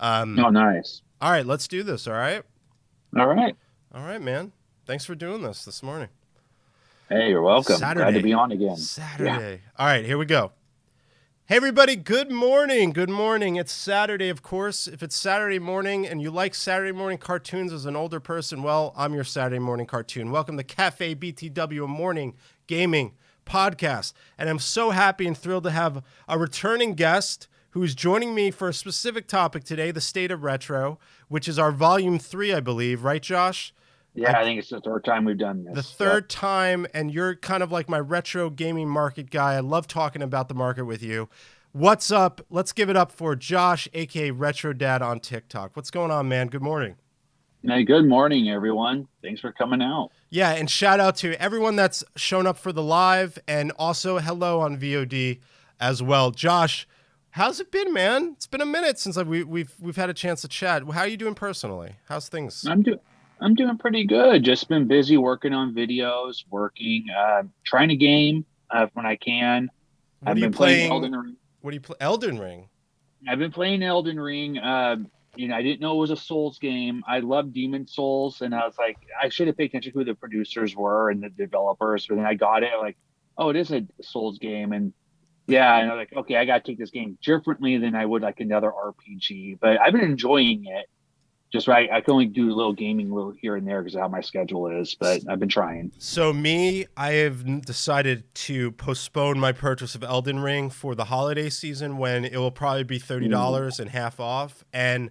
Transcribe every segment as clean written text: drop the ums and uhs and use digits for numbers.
Oh, nice. All right, let's do this. All right. All right. All right, man. Thanks for doing this morning. Hey, you're welcome. Glad to be Saturday. on again. Yeah. Saturday. All right, here we go. Hey, everybody. Good morning. Good morning. It's Saturday, of course. If it's Saturday morning and you like Saturday morning cartoons as an older person, well, I'm your Saturday morning cartoon. Welcome to Cafe BTW, a morning gaming podcast. And I'm so happy and thrilled to have a returning guest who's joining me for a specific topic today, the state of retro, which is our volume 3, I believe. Right, Josh? Yeah, I think it's the third time we've done The this. Yep. third time, and you're kind of like my retro gaming market guy. I love talking about the market with you. What's up? Let's give it up for Josh, aka RetroDad on TikTok. What's going on, man? Good morning. Hey, good morning, everyone. Thanks for coming out. Yeah, and shout out to everyone that's shown up for the live, and also hello on VOD as well. Josh, how's it been, man? It's been a minute since we've had a chance to chat. How are you doing personally? How's things? I'm doing pretty good. Just been busy working on videos, working, trying to game when I can. What I've are you been playing playing? Elden Ring. What do you play? Elden Ring. I've been playing Elden Ring. I didn't know it was a Souls game. I love Demon Souls, and I was like, I should have paid attention to who the producers were and the developers. But then I got it, like, oh, it is a Souls game, and yeah, and I was like, okay, I got to take this game differently than I would like another RPG. But I've been enjoying it. Just right, I can only do a little gaming little here and there because of how my schedule is. But I've been trying. So me, I have decided to postpone my purchase of Elden Ring for the holiday season when it will probably be Ooh. $30 and half off. And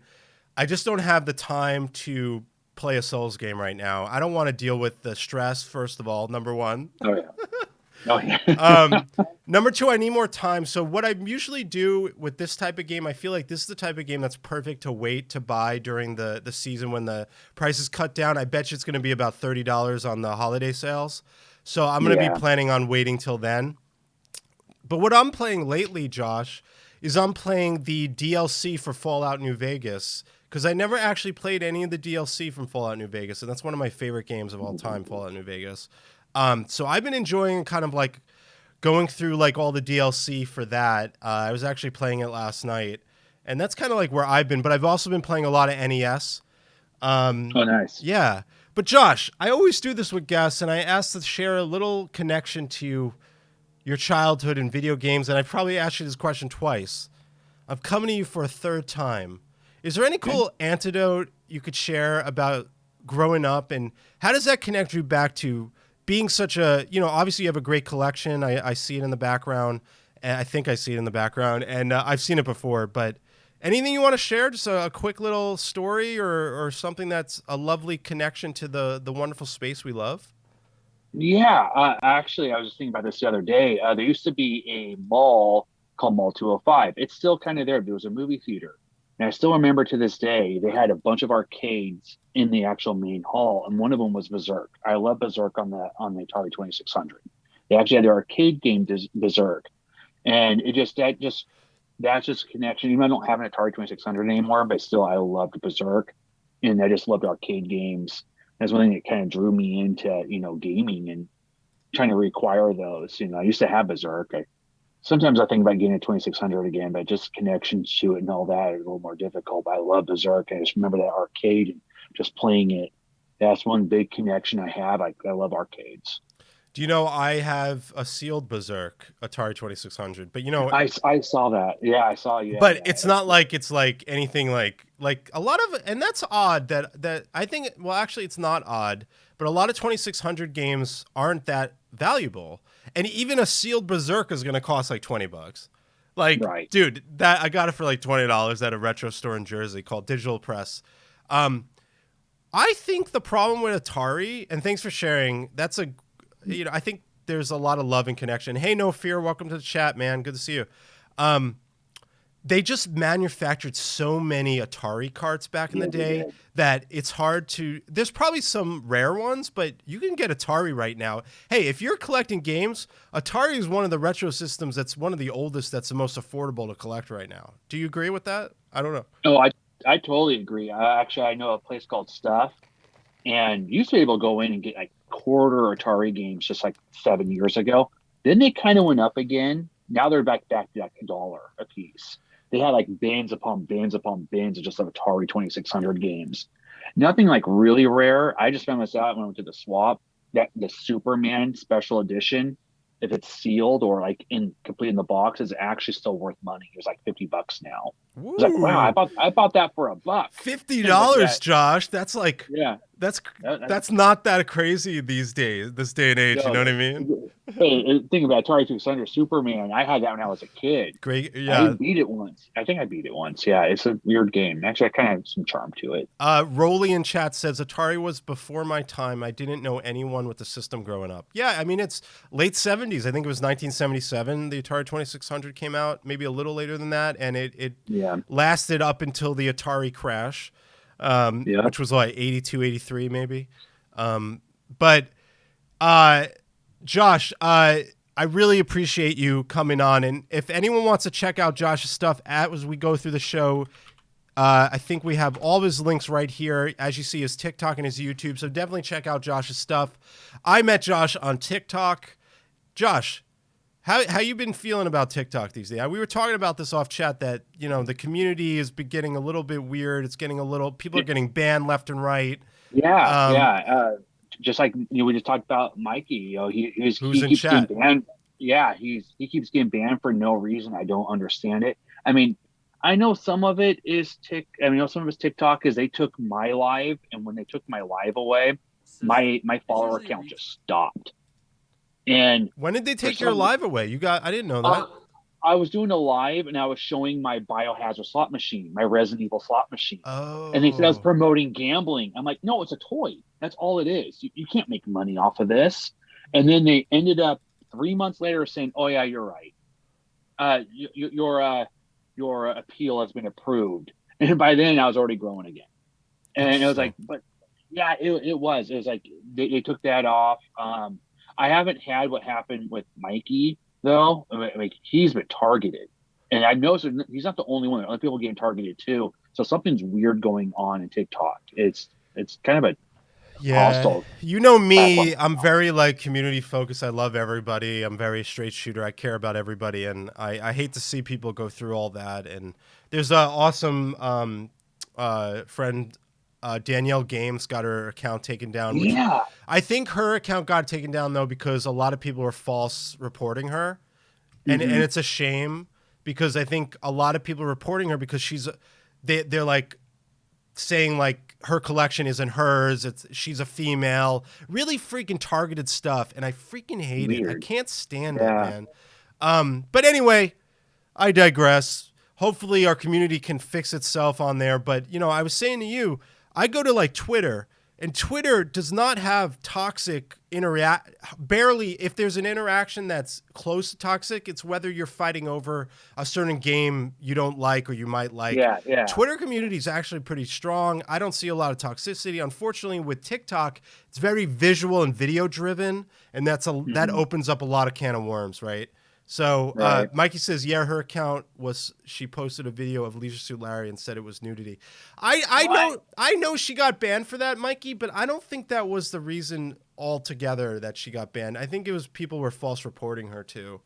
I just don't have the time to play a Souls game right now. I don't want to deal with the stress, first of all, number one. Oh yeah. Oh yeah. Um, Number two, I need more time. So what I usually do with this type of game, I feel like this is the type of game that's perfect to wait to buy during the season when the price is cut down. I bet you it's going to be about $30 on the holiday sales. So I'm going to be Yeah. planning on waiting till then. But what I'm playing lately, Josh, is I'm playing the DLC for Fallout New Vegas because I never actually played any of the DLC from Fallout New Vegas, and that's one of my favorite games of all time, Fallout New Vegas. So I've been enjoying kind of like going through like all the DLC for that. I was actually playing it last night, and that's kind of like where I've been. But I've also been playing a lot of NES. Oh nice. Yeah, but Josh, I always do this with guests, and I ask to share a little connection to your childhood and video games. And I've probably asked you this question twice. I'm coming to you for a third time. Is there any Okay. cool antidote you could share about growing up, and how does that connect you back to being such a, obviously you have a great collection. I see it in the background. And I think I see it in the background, and I've seen it before. But anything you want to share, just a quick little story or something that's a lovely connection to the wonderful space we love? Yeah. Actually, I was just thinking about this the other day. There used to be a mall called Mall 205. It's still kind of there. There was a movie theater. And I still remember to this day, they had a bunch of arcades in the actual main hall, and one of them was Berserk. I love Berserk on the Atari 2600. They actually had their arcade game Berserk, and that's just a connection. Even though I don't have an Atari 2600 anymore, but still I loved Berserk, and I just loved arcade games. That's one thing that kind of drew me into gaming and trying to require those. I used to have Berserk. Sometimes I think about getting a 2600 again, but just connections to it and all that is a little more difficult. But I love Berserk. I just remember that arcade and just playing it. That's one big connection I have. I love arcades. Do you know I have a sealed Berserk Atari 2600? But I saw that. Yeah, I saw you have but that. it's That's not cool. like it's like anything like a lot of, and that's odd that I think, well, actually it's not odd, but a lot of 2600 games aren't that valuable, and even a sealed Berserk is going to cost like $20. Like, Right. dude, that I got it for like $20 at a retro store in Jersey called Digital Press. um I think the problem with Atari, and thanks for sharing, that's a, I think there's a lot of love and connection. Hey, No Fear, welcome to the chat, man. Good to see you. Um, they just manufactured so many Atari carts back in the Yeah, they day did. that it's hard to. There's probably some rare ones, but you can get Atari right now. Hey, if you're collecting games, Atari is one of the retro systems that's one of the oldest, that's the most affordable to collect right now. Do you agree with that? I don't know. No, I totally agree. I know a place called Stuff, and you used to be able to go in and get like quarter Atari games just like 7 years ago. Then they kind of went up again. Now they're back to like $1 a piece. they had like bins upon bins upon bins of just Atari 2600 games. Nothing like really rare. I just found this out when I went to the swap that the Superman special edition, if it's sealed or like in complete in the box, is actually still worth money. It was like $50 now. I was like, wow, Woo. I bought that for $1. But yeah, $50, Josh. That's like yeah. that's That, that's not that crazy these days, this day and age. You know no, what I mean? hey, think about Atari 2600 Superman. I had that when I was a kid. Great. I Yeah. beat it once. I think I beat it once. Yeah, it's a weird game. Actually, I kind of have some charm to it. Rolly in chat says Atari was before my time. I didn't know anyone with the system growing up. Yeah, I mean it's late 70s. I think it was 1977. The Atari 2600 came out, maybe a little later than that, and it Yeah, lasted up until the Atari crash, yeah. which was like 82, 83 maybe. But uh, Josh, I really appreciate you coming on. And if anyone wants to check out Josh's stuff as we go through the show, I think we have all of his links right here. As you see, his TikTok and his YouTube. So definitely check out Josh's stuff. I met Josh on TikTok. Josh, how you been feeling about TikTok these days? We were talking about this off chat that, the community is getting a little bit weird. It's getting people are getting banned left and right. Yeah, Um, yeah. Just like we just talked about Mikey. who's He in keeps getting chat? banned. Yeah, he keeps getting banned for no reason. I don't understand it. I mean, I know some of it is some of it's TikTok is they took my live, and when they took my live away, my follower count just stopped. And When did they for take your some, live away? I didn't know uh, that. I was doing a live and I was showing my Biohazard slot machine, my Resident Evil slot machine. And they said I was Oh, promoting gambling. I'm like, no, it's a toy. That's all it is. You can't make money off of this. And then they ended up 3 months later saying, oh, yeah, you're right. Your appeal has been approved. And by then I was already growing again. And it was interesting. like, but yeah, it was. It was like they took that off. I haven't had what happened with Mikey though. I mean, like he's been targeted, and I know he's not the only one. Other people getting targeted too. So something's weird going on in TikTok. It's kind of a Yeah, hostile you know platform. me. I'm very like community focused. I love everybody. I'm very straight shooter. I care about everybody, and I hate to see people go through all that. And there's a awesome friend, Danielle Games, got her account taken down, which Yeah. I think her account got taken down though because a lot of people were false reporting her, and Hmm. it's a shame because I think a lot of people are reporting her because they're like saying like her collection isn't hers, she's a female, really freaking targeted stuff, and I freaking hate it. I Weird. can't stand it, Yeah. man. But anyway, I digress. Hopefully our community can fix itself on there, but I was saying to you, I go to like Twitter, and Twitter does not have toxic interact. Barely, if there's an interaction that's close to toxic, it's whether you're fighting over a certain game you don't like or you might like. Yeah. Yeah. Twitter community is actually pretty strong. I don't see a lot of toxicity. Unfortunately, with TikTok, it's very visual and video driven, and that Hmm. opens up a lot of can of worms, right? So Right. Mikey says, yeah, her account she posted a video of Leisure Suit Larry and said it was nudity. I know she got banned for that, Mikey, but I don't think that was the reason altogether that she got banned. I think it was people were false reporting her too,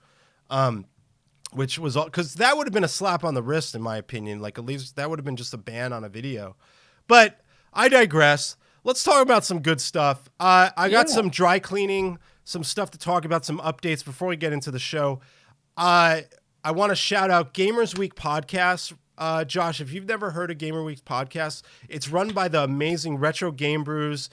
which was because that would have been a slap on the wrist in my opinion. Like at least that would have been just a ban on a video. But I digress. Let's talk about some good stuff. I got Yeah. some dry cleaning, some stuff to talk about, some updates before we get into the show. I want to shout out Gamers Week podcast. Josh, if you've never heard of Gamer Week's podcast, it's run by the amazing Retro Game Brews,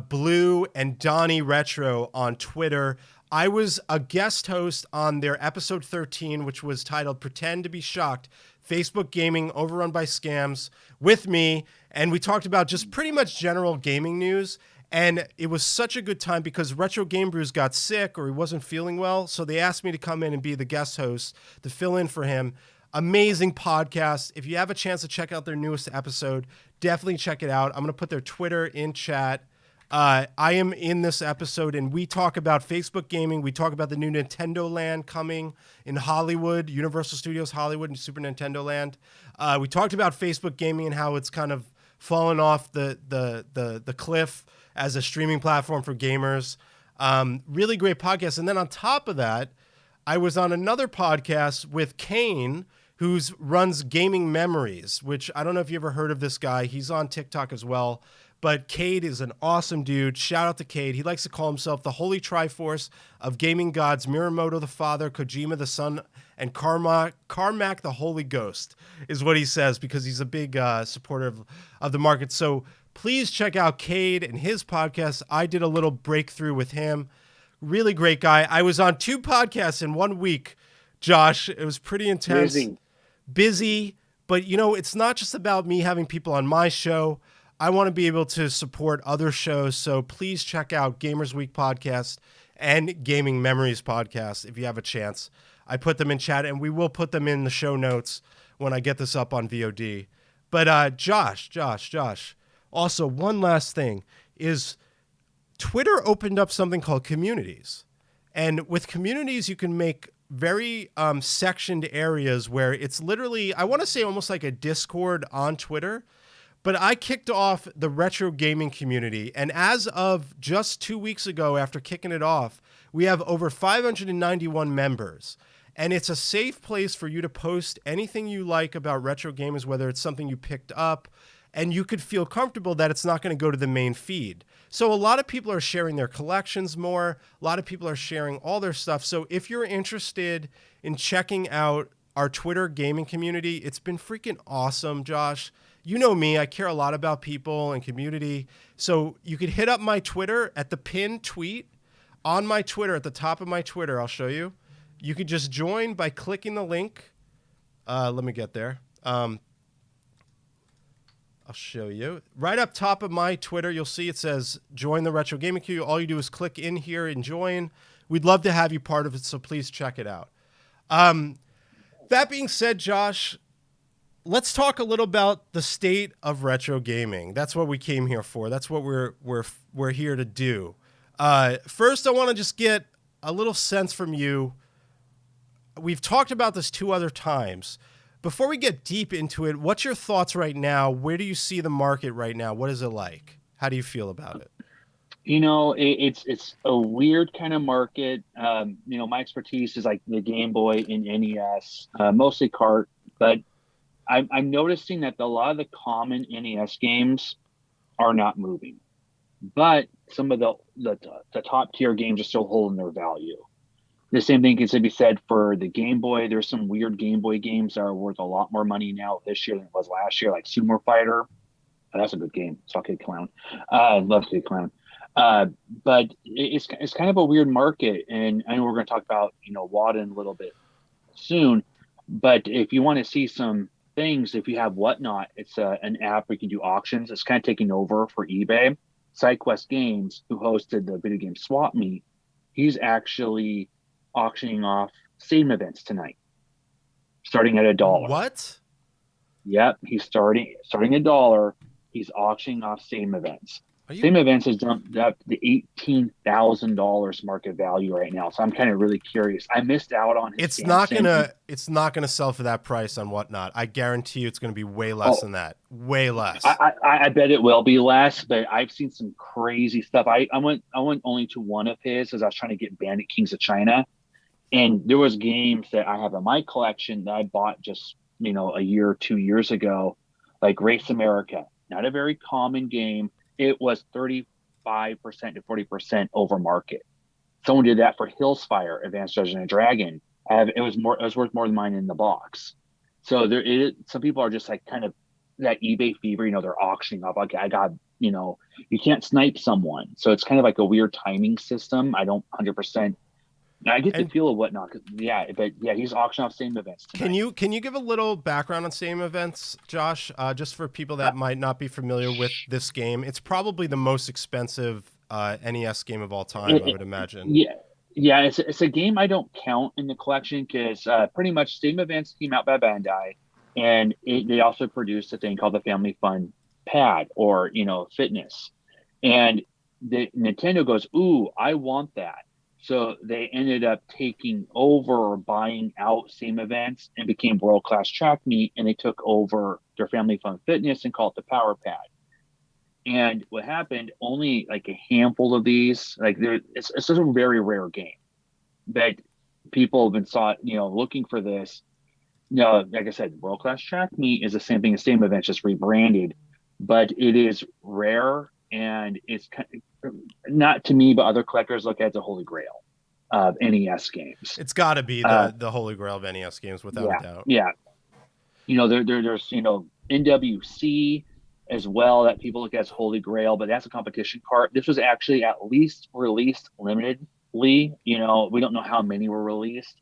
Blue and Donnie Retro on Twitter. I was a guest host on their episode 13, which was titled Pretend to be Shocked, Facebook Gaming Overrun by Scams, with me. And we talked about just pretty much general gaming news. And it was such a good time because Retro Game Brews got sick or he wasn't feeling well. So they asked me to come in and be the guest host to fill in for him. Amazing podcast. If you have a chance to check out their newest episode, definitely check it out. I'm going to put their Twitter in chat. I am in this episode and we talk about Facebook gaming. We talk about the new Nintendo Land coming in Hollywood, Universal Studios Hollywood and Super Nintendo Land. We talked about Facebook gaming and how it's kind of fallen off the cliff as a streaming platform for gamers. Really great podcast. And then on top of that, I was on another podcast with Kane. who runs Gaming Memories, which I don't know if you ever heard of this guy. He's on TikTok as well. But Cade is an awesome dude. Shout out to Cade. He likes to call himself the Holy Triforce of gaming gods, Miyamoto the Father, Kojima the Son, and Carmack the Holy Ghost is what he says, because he's a big supporter of the market. So please check out Cade and his podcast. I did a little breakthrough with him. Really great guy. I was on 2 podcasts in 1 week, Josh. It was pretty intense. Busy. But, it's not just about me having people on my show. I want to be able to support other shows, so please check out Gamers Week podcast and Gaming Memories podcast if you have a chance. I put them in chat, and we will put them in the show notes when I get this up on VOD. But Josh, also one last thing is Twitter opened up something called communities. And with communities, you can make very sectioned areas where it's literally, I want to say almost like a Discord on Twitter. But I kicked off the retro gaming community, and as of just 2 weeks ago after kicking it off, we have over 591 members. And it's a safe place for you to post anything you like about retro games, whether it's something you picked up, and you could feel comfortable that it's not going to go to the main feed. So a lot of people are sharing their collections more. A lot of people are sharing all their stuff. So if you're interested in checking out our Twitter gaming community, it's been freaking awesome, Josh. You know me, I care a lot about people and community. So you could hit up my Twitter at the pinned tweet on my Twitter, at the top of my Twitter. I'll show you. You could just join by clicking the link. Let me get there. I'll show you. Right up top of my Twitter, you'll see it says join the Retro Gaming Queue. All you do is click in here and join. We'd love to have you part of it, so please check it out. That being said, Josh, let's talk a little about the state of retro gaming. That's what we came here for. That's what we're here to do. First, I want to just get a little sense from you. We've talked about this 2 other times. Before we get deep into it, what's your thoughts right now? Where do you see the market right now? What is it like? How do you feel about it? It's a weird kind of market. My expertise is like the Game Boy and NES, mostly cart, but I'm noticing that a lot of the common NES games are not moving, but some of the top tier games are still holding their value. The same thing can be said for the Game Boy. There's some weird Game Boy games that are worth a lot more money now this year than it was last year, like Sumo Fighter. Oh, that's a good game. Saw Kid Clown. I love Kid Clown. But it's kind of a weird market, and I know we're going to talk about Wadden a little bit soon. But if you want to see some things, if you have Whatnot, it's an app where you can do auctions. It's kind of taking over for eBay. SideQuest Games, who hosted the video game Swap Meet, he's actually auctioning off Steam events tonight, starting at $1. What? Yep, he's starting $1. He's auctioning off Steam events. Steam events has jumped up to $18,000 market value right now. So I'm kind of really curious. I missed out on his It's not gonna sell for that price on Whatnot. I guarantee you it's gonna be way less than that. Way less. I bet it will be less, but I've seen some crazy stuff. I went only to one of his as I was trying to get Bandit Kings of China. And there was games that I have in my collection that I bought just, a year or 2 years ago, like Race America. Not a very common game. It was 35% to 40% over market. Someone did that for Hillsfire, Advanced Dungeons and Dragon. It was worth more than mine in the box. So some people are just like kind of that eBay fever. They're auctioning off. Okay, I got. You can't snipe someone, so it's kind of like a weird timing system. I don't 100%. I get the feel of Whatnot. He's auctioning off Steam events tonight. Can you give a little background on Steam events, Josh? Just for people that might not be familiar with this game, it's probably the most expensive NES game of all time, I would imagine. Yeah, it's a game I don't count in the collection because pretty much Steam events came out by Bandai, and they also produced a thing called the Family Fun Pad or Fitness, and the Nintendo goes, "Ooh, I want that." So they ended up taking over or buying out Steam events and became World Class Track Meet, and they took over their Family Fun Fitness and called it the Power Pad. And what happened, only like a handful of these, it's such a very rare game that people have been looking for this. like I said, World Class Track Meet is the same thing, the same event, just rebranded, but it is rare and it's not to me, but other collectors look at the holy grail of NES games. It's got to be Uh, the holy grail of NES games, without a yeah, doubt. yeah. There's NWC as well that people look at as holy grail, but that's a competition card. This was actually at least released limitedly. We don't know how many were released,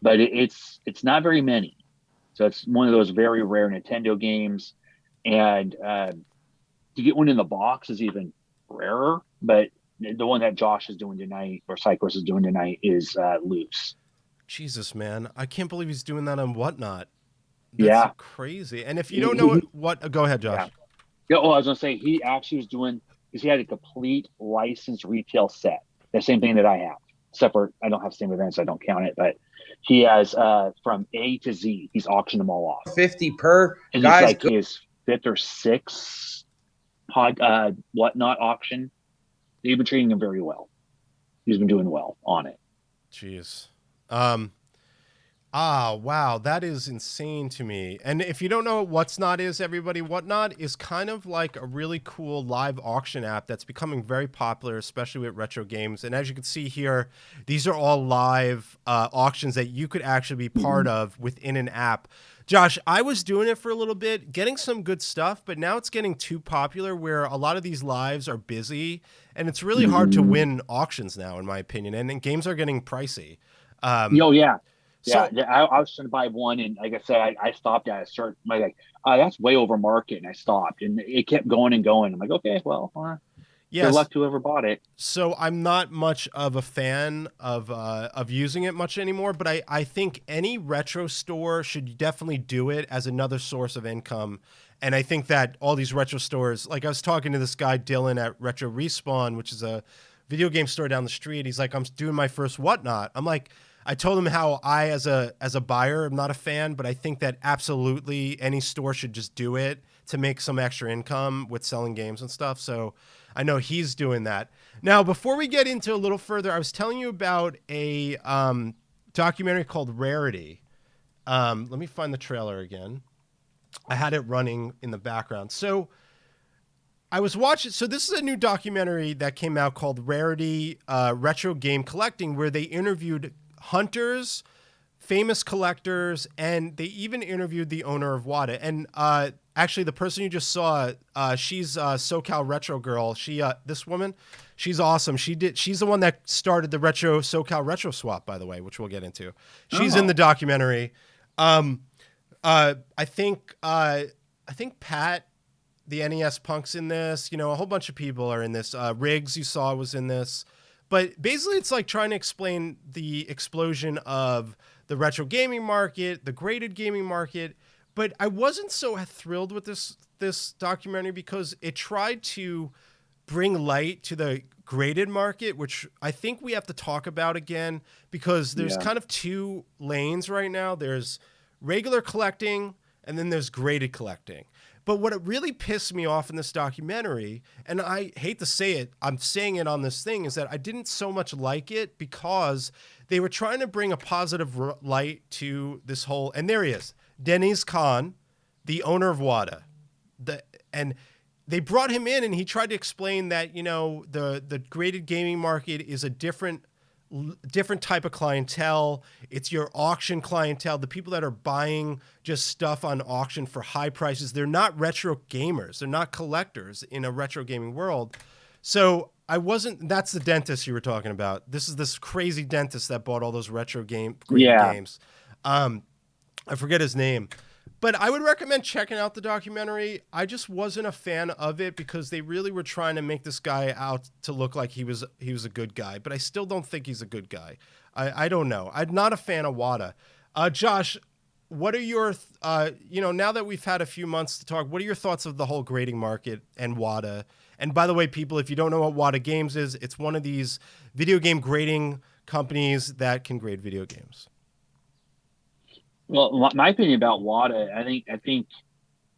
but it's not very many. So it's one of those very rare Nintendo games, and to get one in the box is even rarer. But the one that Josh is doing tonight, or Cyclist is doing tonight, is loose. Jesus, man, I can't believe he's doing that on Whatnot. That's Yeah, crazy. And if you don't know he, what go ahead, yeah. Josh. Yeah, I was gonna say he actually was doing because he had a complete licensed retail set. The same thing that I have, except for I don't have same events, so I don't count it. But he has from A to Z. He's auctioned them all off. 50 per. And it's Guys, like his fifth or sixth whatnot auction. They've been treating him very well. He's been doing well on it. Jeez. Wow, that is insane to me. And if you don't know what What's Not is, everybody, Whatnot is kind of like a really cool live auction app that's becoming very popular, especially with retro games. And as you can see here, these are all live auctions that you could actually be part of within an app. Josh, I was doing it for a little bit, getting some good stuff, but now it's getting too popular where a lot of these lives are busy, and it's really hard to win auctions now, in my opinion. And games are getting pricey. Yeah. So, Yeah, I was trying to buy one, and like I said, I stopped at a certain that's way over market, and I stopped, and it kept going and going. I'm like, okay, well, good yes. luck to whoever bought it. So I'm not much of a fan of using it much anymore, but I think any retro store should definitely do it as another source of income. And I think that all these retro stores, like I was talking to this guy Dylan at Retro Respawn, which is a video game store down the street. He's like, I'm doing my first Whatnot. I'm like, I told him how I, as a buyer, am not a fan, but I think that absolutely any store should just do it to make some extra income with selling games and stuff. So I know he's doing that. Now, before we get into a little further, I was telling you about a documentary called Rarity. Let me find the trailer again. I had it running in the background. So I was watching. So this is a new documentary that came out called Rarity Retro Game Collecting, where they interviewed hunters, famous collectors, and they even interviewed the owner of WADA. And actually, the person you just saw, she's SoCal Retro Girl. This woman, she's awesome. She's the one that started the SoCal Retro Swap, by the way, which we'll get into. She's in the documentary. I think Pat, the NES Punk's in this. A whole bunch of people are in this. Riggs, you saw, was in this. But basically, it's like trying to explain the explosion of the retro gaming market, the graded gaming market. But I wasn't so thrilled with this documentary because it tried to bring light to the graded market, which I think we have to talk about again, because there's kind of two lanes right now. There's regular collecting, and then there's graded collecting. But what it really pissed me off in this documentary, and I hate to say it, I'm saying it on this thing, is that I didn't so much like it because they were trying to bring a positive light to this whole, and there he is, Deniz Khan, the owner of WADA. And they brought him in and he tried to explain that, the graded gaming market is a different type of clientele. It's your auction clientele, the people that are buying just stuff on auction for high prices. They're not retro gamers. They're not collectors in a retro gaming world. So that's the dentist you were talking about. This is this crazy dentist that bought all those retro graded games. I forget his name. But I would recommend checking out the documentary. I just wasn't a fan of it because they really were trying to make this guy out to look like he was a good guy. But I still don't think he's a good guy. I don't know. I'm not a fan of WADA. Josh, what are your, now that we've had a few months to talk, what are your thoughts of the whole grading market and WADA? And by the way, people, if you don't know what WADA Games is, it's one of these video game grading companies that can grade video games. Well, my opinion about WADA, I think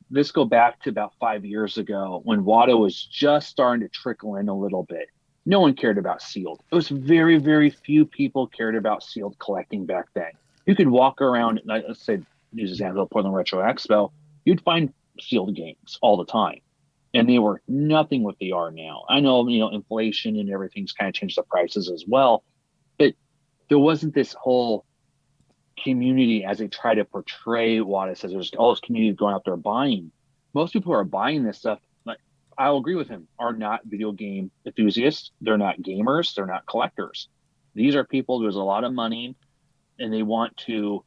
this go back to about 5 years ago when WADA was just starting to trickle in a little bit. No one cared about sealed. It was very, very few people cared about sealed collecting back then. You could walk around, let's say use example of Portland Retro Expo, you'd find sealed games all the time, and they were nothing what they are now. I know, inflation and everything's kind of changed the prices as well, but there wasn't this whole community as they try to portray what it says. There's all this community going out there buying. Most people who are buying this stuff, like, I'll agree with him, are not video game enthusiasts. They're not gamers. They're not collectors. These are people, there's a lot of money, and they want to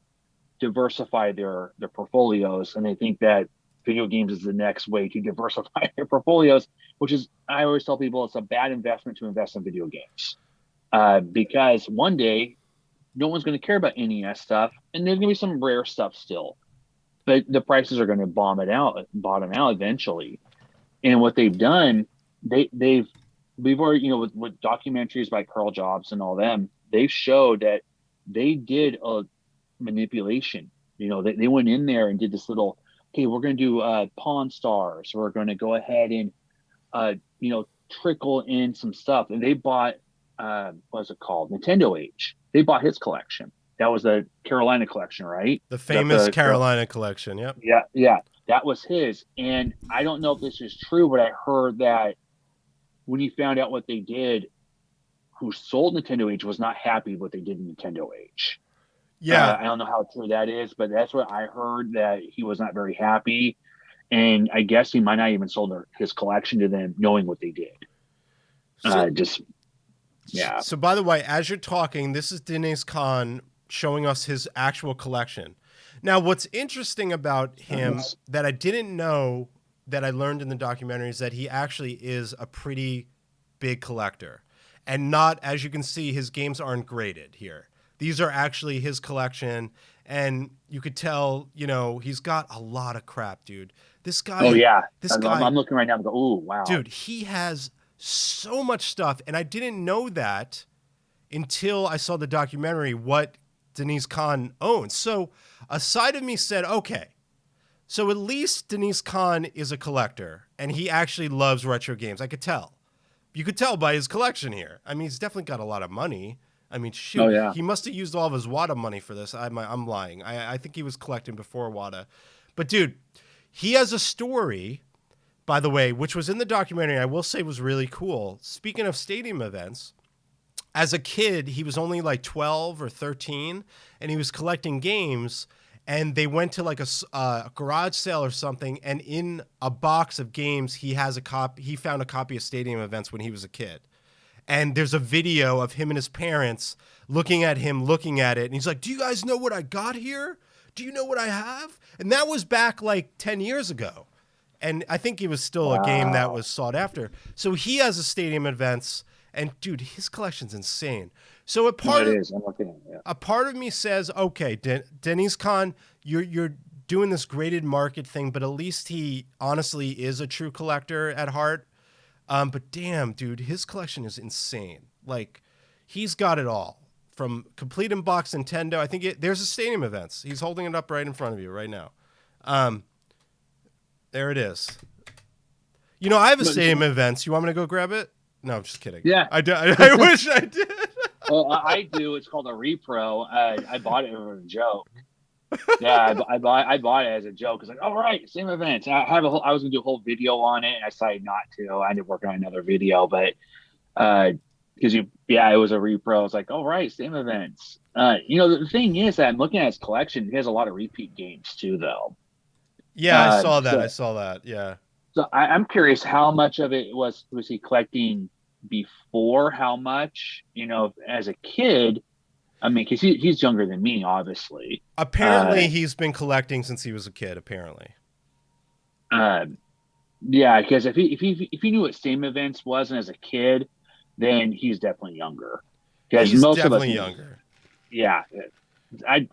diversify their portfolios, and they think that video games is the next way to diversify their portfolios, which is, I always tell people, it's a bad investment to invest in video games, because one day no one's going to care about NES stuff, and there's going to be some rare stuff still, but the prices are going to bottom out eventually. And what they've done, we've already, with documentaries by Carl Jobs and all them, they've showed that they did a manipulation. They went in there and did this little, okay, we're going to do Pawn Stars. We're going to go ahead and, trickle in some stuff. And they bought, what's it called? Nintendo Age. They bought his collection. That was the Carolina collection, right? The famous Carolina collection. Yep. Yeah. That was his. And I don't know if this is true, but I heard that when he found out what they did, who sold Nintendo Age was not happy with what they did in Nintendo Age. Yeah. I don't know how true that is, but that's what I heard, that he was not very happy. And I guess he might not even sold his collection to them knowing what they did. Yeah. So by the way, as you're talking, this is Deniz Khan showing us his actual collection. Now, what's interesting about him that I didn't know, that I learned in the documentary, is that he actually is a pretty big collector. And not, as you can see, his games aren't graded here. These are actually his collection. And you could tell, he's got a lot of crap, dude. This guy. Oh, yeah. I'm looking right now and go, oh, wow. Dude, he has so much stuff. And I didn't know that until I saw the documentary, what Deniz Khan owns. So a side of me said, okay, so at least Deniz Khan is a collector and he actually loves retro games. I could tell. You could tell by his collection here. I mean, he's definitely got a lot of money. I mean, shoot, He must have used all of his WADA money for this. I'm lying. I think he was collecting before WADA. But, dude, he has a story, by the way, which was in the documentary, I will say was really cool. Speaking of stadium events, as a kid, he was only like 12 or 13, and he was collecting games, and they went to like a garage sale or something, and in a box of games, he found a copy of Stadium Events when he was a kid. And there's a video of him and his parents looking at it, and he's like, do you guys know what I got here? Do you know what I have? And that was back like 10 years ago. And I think it was still a game that was sought after. So he has a Stadium Events, and dude, his collection's insane. So a part of me says, okay, Deniz Khan, you're doing this graded market thing, but at least he honestly is a true collector at heart. But damn, dude, his collection is insane. Like, he's got it all. From complete in box Nintendo, I think there's a Stadium Events. He's holding it up right in front of you right now. There it is. I have a Stadium Events. You want me to go grab it? No, I'm just kidding. Yeah. I wish I did. Well, I do. It's called a repro. I bought it as a joke. Yeah, I bought it as a joke. It's like, all right, same events. I was gonna do a whole video on it, and I decided not to. I ended up working on another video, but because it was a repro. It's like, all right, same events. The thing is that I'm looking at his collection. He has a lot of repeat games too, though. Yeah, I saw that. Yeah. So I'm curious, how much of it was he collecting before? How much, as a kid? I mean, because he's younger than me, obviously. Apparently, he's been collecting since he was a kid. Apparently. Yeah, because if he knew what Stadium Events was as a kid, then he's definitely younger. Because he's definitely younger. Yeah, I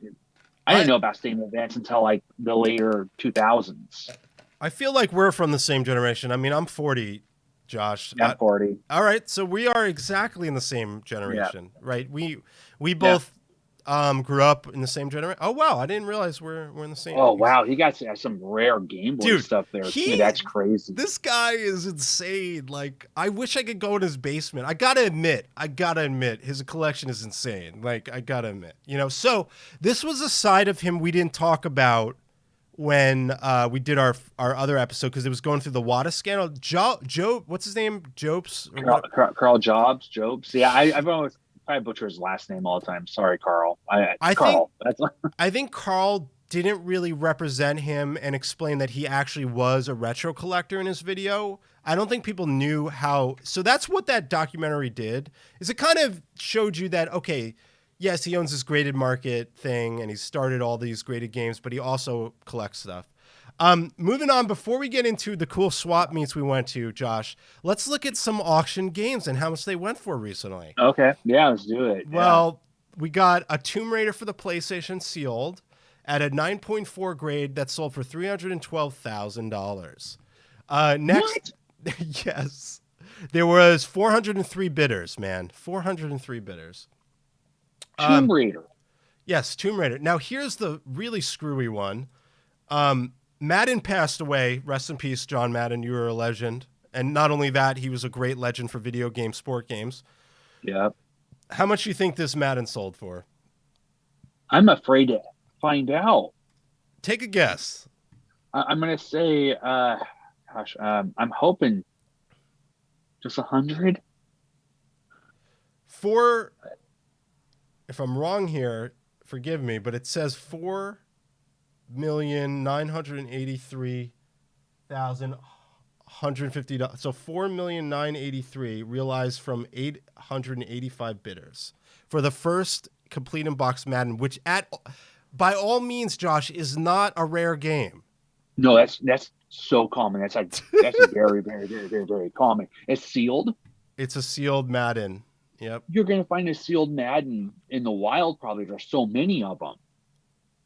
didn't know about Stadium Events until like the later 2000s. I feel like we're from the same generation. I mean, I'm 40, Josh. I'm 40. All right, so we are exactly in the same generation, right? We both Grew up in the same generation. Oh wow, I didn't realize we're in the same. Oh wow, he got some rare Game Boy Dude, stuff there too. That's crazy. this guy is insane. Like, I wish I could go in his basement. I gotta admit, his collection is insane. Like, I gotta admit, So this was a side of him we didn't talk about when we did our other episode because it was going through the Wada scandal. Joe, what's his name? Jopes? Carl Jobs. Yeah, I've always I butcher his last name all the time. Sorry, Carl. Carl. That's I think Carl didn't really represent him and explain that he actually was a retro collector in his video. I don't think people knew how. So that's what that documentary did. Is it kind of showed you that, okay, yes, he owns this graded market thing and he started all these graded games, but he also collects stuff. Moving on, before we get into the cool swap meets we went to, Josh, let's look at some auction games and how much they went for recently. Okay. Yeah, let's do it. Well, we got a Tomb Raider for the PlayStation sealed at a 9.4 grade that sold for $312,000. Next, yes, there was 403 bidders, man. 403 bidders. Tomb Raider. Yes, Tomb Raider. Now, here's the really screwy one. Madden passed away. Rest in peace, John Madden. You were a legend. And not only that, he was a great legend for video game sport games. Yeah. How much do you think this Madden sold for? I'm afraid to find out. Take a guess. I'm going to say, I'm hoping just 100. If I'm wrong here, forgive me, but it says $4,983,150. So $4,983,000 realized from 885 bidders for the first complete in box Madden, which by all means, Josh, is not a rare game. No, that's so common. That's very, very, very, very, very common. It's sealed. It's a sealed Madden. Yep. You're going to find a sealed Madden in the wild. Probably there's so many of them.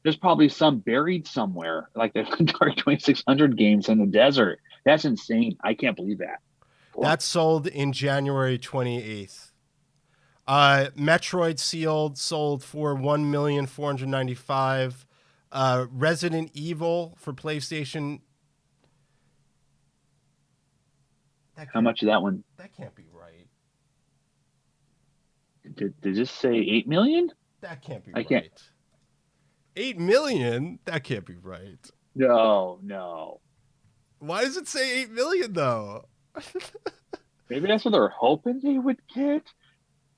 There's probably some buried somewhere, like the Atari 2600 games in the desert. That's insane. I can't believe that. That sold in January 28th. Metroid sealed sold for $1,495,000. Resident Evil for PlayStation. How much is that one? That can't be right. Did this say 8 million? That can't be right. 8 million? That can't be right. No. Why does it say 8 million though? Maybe that's what they're hoping they would get.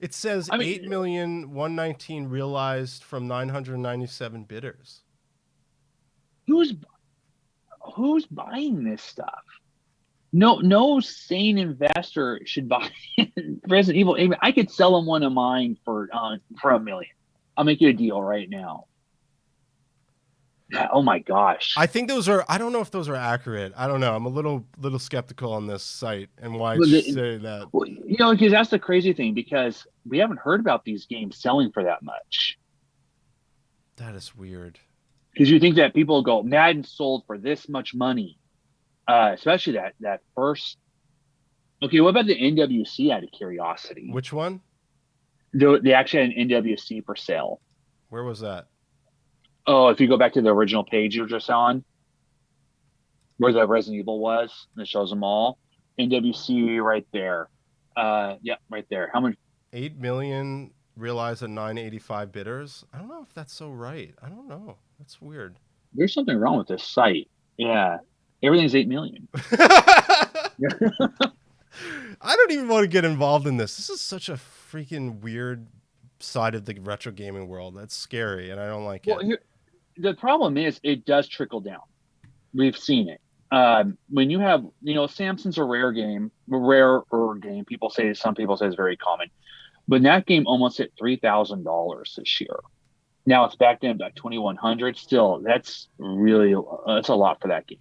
It says 8,119,000 realized from 997 bidders. Who's buying this stuff? No sane investor should buy Resident Evil. I could sell them one of mine for $1 million. I'll make you a deal right now. Oh my gosh! I think those are. I don't know if those are accurate. I don't know. I'm a little skeptical on this site and why it's saying that. Well, because that's the crazy thing, because we haven't heard about these games selling for that much. That is weird. Because you think that people go, Madden sold for this much money. Especially that first. Okay, what about the NWC out of curiosity? Which one? They actually had an NWC for sale. Where was that? Oh, if you go back to the original page you were just on, where the Resident Evil was, it shows them all. NWC right there. Yep, right there. How much? 8 million realized at 985 bidders. I don't know if that's so right. I don't know. That's weird. There's something wrong with this site. Yeah. Everything's 8 million. I don't even want to get involved in this. This is such a freaking weird side of the retro gaming world. That's scary, and I don't like it. The problem is it does trickle down. We've seen it. When you have, Samson's a rarer game. Some people say it's very common. But that game almost hit $3,000 this year. Now it's back down to $2,100. Still, that's a lot for that game.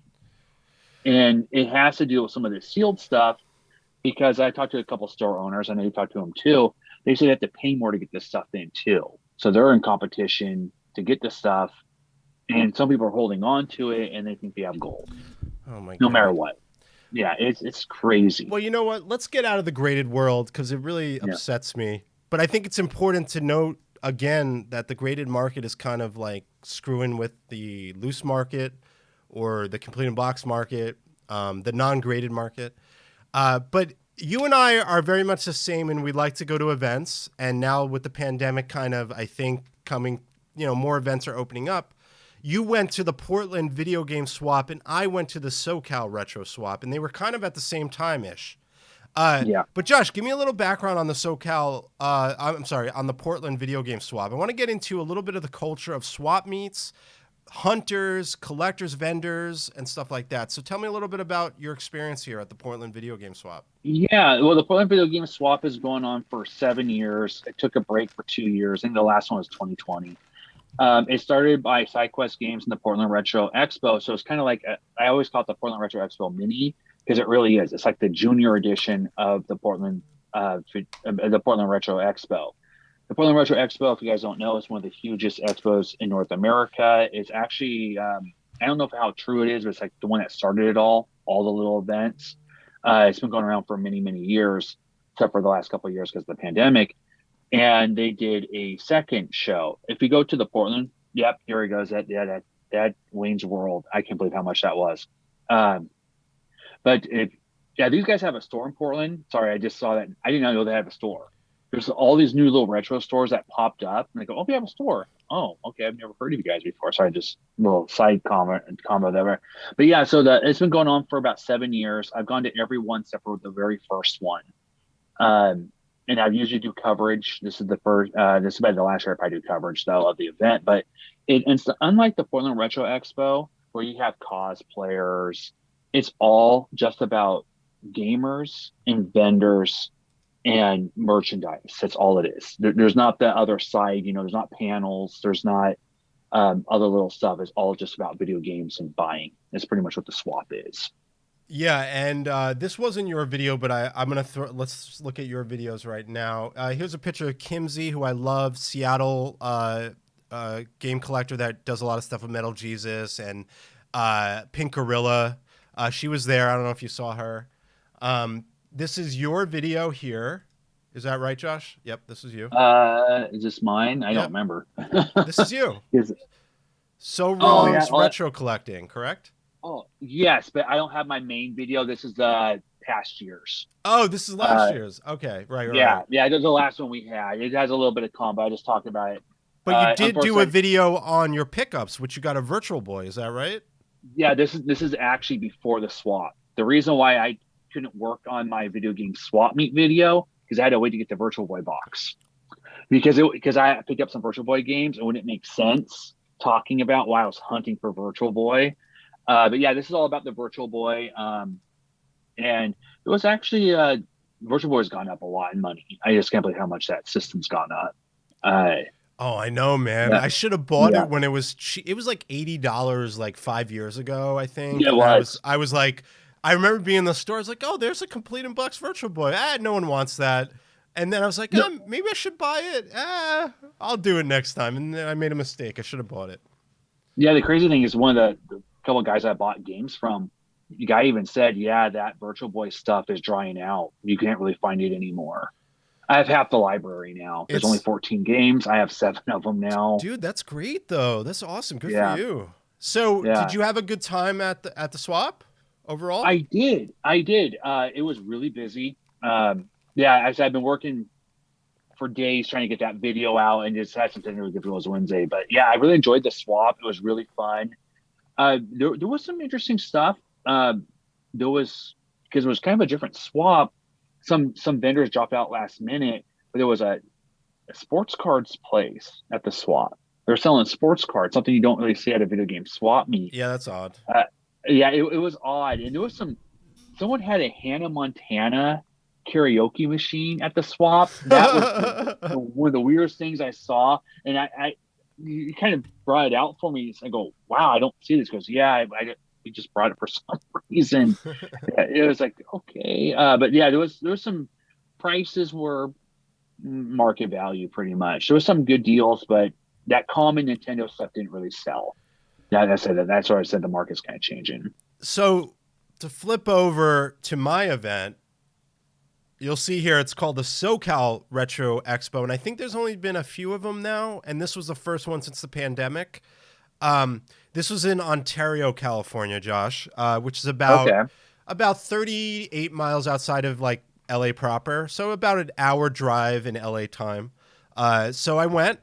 And it has to do with some of the sealed stuff, because I talked to a couple store owners. I know you talked to them too. They say they have to pay more to get this stuff in too. So they're in competition to get this stuff. And some people are holding on to it and they think they have gold. Oh my God. No matter what. Yeah, it's crazy. Well, you know what? Let's get out of the graded world because it really upsets me. But I think it's important to note again, that the graded market is kind of like screwing with the loose market or the complete in box market, the non-graded market. But you and I are very much the same, and we like to go to events. And now with the pandemic kind of, I think, coming, more events are opening up. You went to the Portland video game swap, and I went to the SoCal retro swap, and they were kind of at the same time-ish. Yeah. But Josh, give me a little background on the SoCal, on the Portland video game swap. I want to get into a little bit of the culture of swap meets, hunters, collectors, vendors, and stuff like that. So tell me a little bit about your experience here at the Portland video game swap. Yeah, well, the Portland Video Game Swap is going on for 7 years. It took a break for 2 years. I think the last one was 2020. It started by SideQuest Games and the Portland Retro Expo. So it's kind of like, I always call it the Portland Retro Expo Mini, because it really is. It's like the junior edition of the Portland Retro Expo. The Portland Retro Expo, if you guys don't know, is one of the hugest expos in North America. It's actually, I don't know how true it is, but it's like the one that started it all the little events. It's been going around for many, many years, except for the last couple of years because of the pandemic. And they did a second show. If you go to the Portland, yep, here he goes. That Wayne's World. I can't believe how much that was. But these guys have a store in Portland. Sorry, I just saw that. I did not know they have a store. There's all these new little retro stores that popped up, and they go, "Oh, we have a store." Oh, okay, I've never heard of you guys before. Sorry, just a little side combo there. But yeah, so it's been going on for about 7 years. I've gone to every one except for the very first one. And I usually do coverage. This is the first. This is about the last year I probably do coverage though of the event. But it's unlike the Portland Retro Expo where you have cosplayers. It's all just about gamers and vendors and merchandise. That's all it is. There's not the other side. There's not panels. There's not other little stuff. It's all just about video games and buying. That's pretty much what the swap is. Yeah, and this wasn't your video, but I'm gonna let's look at your videos right now. Here's a picture of Kimsey, who I love, Seattle game collector that does a lot of stuff with Metal Jesus and Pink Gorilla. She was there. I don't know if you saw her. This is your video here. Is that right, Josh? Yep, this is you. Is this mine? I don't remember. This is you. Is it? So Wrong's retro collecting, correct? Oh, yes, but I don't have my main video. This is the past years. Oh, this is last year's. Okay, right. Yeah, this is the last one we had. It has a little bit of combo. I just talked about it. But you did do a video on your pickups, which you got a Virtual Boy. Is that right? Yeah, this is actually before the swap. The reason why I couldn't work on my video game swap meet video because I had to wait to get the Virtual Boy box because I picked up some Virtual Boy games and wouldn't make sense talking about why I was hunting for Virtual Boy. But yeah, this is all about the Virtual Boy. And it was actually Virtual Boy's gone up a lot in money. I just can't believe how much that system's gone up. Oh, I know, man. Yeah. I should have bought it when it was cheap. It was like $80 like 5 years ago, I think. Yeah, it was. I was like, I remember being in the store. I was like, oh, there's a complete in box Virtual Boy. No one wants that. And then I was like, maybe I should buy it. I'll do it next time. And then I made a mistake. I should have bought it. Yeah, the crazy thing is one of the couple of guys I bought games from, the guy even said, yeah, that Virtual Boy stuff is drying out. You can't really find it anymore. I have half the library now. There's only 14 games. I have 7 of them now. Dude, that's great though. That's awesome. Good for you. So did you have a good time at the swap overall? I did. It was really busy. I've been working for days trying to get that video out and just had some technical difficulties Wednesday. But yeah, I really enjoyed the swap. It was really fun. There was some interesting stuff. Because it was kind of a different swap. Some vendors dropped out last minute, but there was a sports cards place at the swap. They're selling sports cards, something you don't really see at a video game swap meet. Yeah, that's odd. It was odd. And there was someone had a Hannah Montana karaoke machine at the swap. That was one of the weirdest things I saw. And you kind of brought it out for me. I go, wow, I don't see this. He goes, yeah, we just brought it for some reason. It was like, okay. But yeah, there was some prices were market value pretty much. There was some good deals, but that common Nintendo stuff didn't really sell. That's where I said the market's kind of changing. So to flip over to my event, You'll see here it's called the SoCal Retro Expo, and I think there's only been a few of them now, and this was the first one since the pandemic. This was in Ontario, California, Josh, which is about 38 miles outside of like LA proper, so about an hour drive in LA time. So I went.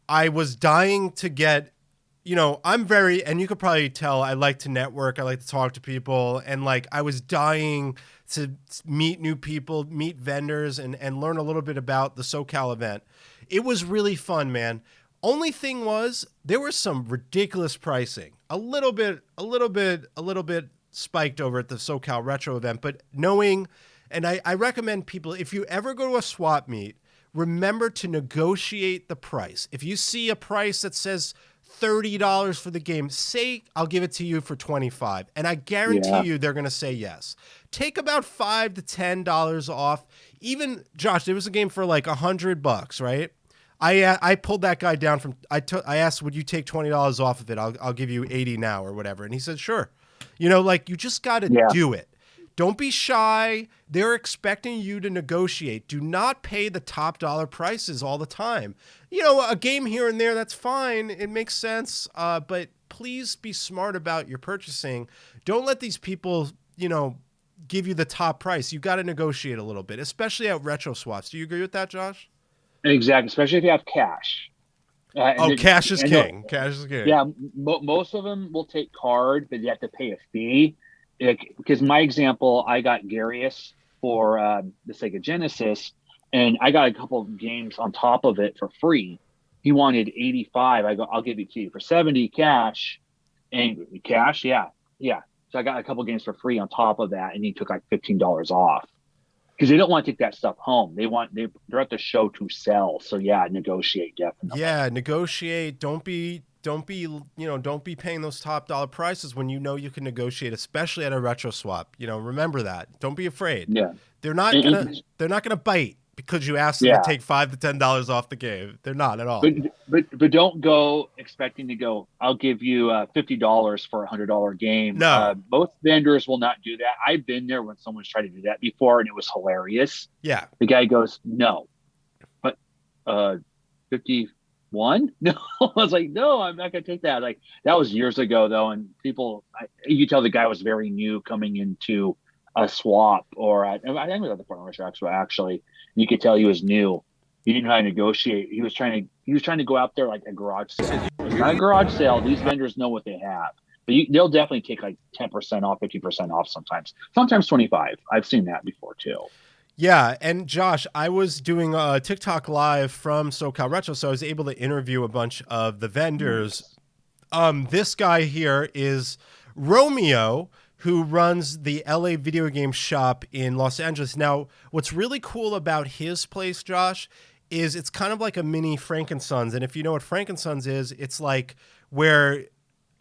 I was dying to get, and you could probably tell I like to network, I like to talk to people, and like I was dying to meet new people, meet vendors, and learn a little bit about the SoCal event. It was really fun, man. Only thing was there was some ridiculous pricing, a little bit spiked over at the SoCal Retro event, but and I recommend people, if you ever go to a swap meet, remember to negotiate the price. If you see a price that says $30 for the game, say I'll give it to you for $25, and I guarantee you they're going to say yes. Take about $5 to $10 off. Even Josh, there was a game for like $100, right? I pulled that guy down from. I asked, would you take $20 off of it? I'll give you 80 now or whatever, and he said sure. You just got to do it. Don't be shy. They're expecting you to negotiate. Do not pay the top dollar prices all the time. A game here and there, that's fine. It makes sense. But please be smart about your purchasing. Don't let these people, give you the top price. You got to negotiate a little bit, especially at retro swaps. Do you agree with that, Josh? Exactly, especially if you have cash. Cash is king. Cash is king. Yeah, most of them will take card, but you have to pay a fee. Because my example, I got Garius for the Sega Genesis, and I got a couple of games on top of it for free. He wanted 85. I go, I'll give it to you for 70 cash. And cash, yeah. So I got a couple of games for free on top of that, and he took like $15 off. Because they don't want to take that stuff home. They're at the show to sell. So yeah, negotiate definitely. Yeah, negotiate. Don't be paying those top dollar prices when you can negotiate, especially at a retro swap. Remember that. Don't be afraid. Yeah. They're not gonna bite because you ask them to take $5 to $10 off the game. They're not at all. But don't go expecting to go, I'll give you $50 for a $100 game. No. Most vendors will not do that. I've been there when someone's tried to do that before, and it was hilarious. Yeah. The guy goes, no. But 51? No. I was like, no, I'm not going to take that. Like, that was years ago, though, and you tell the guy was very new coming into a swap, or I think it was at the Portland Retro Expo, actually. You could tell he was new. He didn't know how to negotiate. He was trying to go out there like a garage sale. It's not a garage sale. These vendors know what they have. But they'll definitely take like 10% off, 50% off sometimes. Sometimes 25. I've seen that before too. Yeah, and Josh, I was doing a TikTok live from SoCal Retro, so I was able to interview a bunch of the vendors. This guy here is Romeo, who runs the LA video game shop in Los Angeles. Now, what's really cool about his place, Josh, is it's kind of like a mini Frankensons. And if you know what Frankensons is, it's like where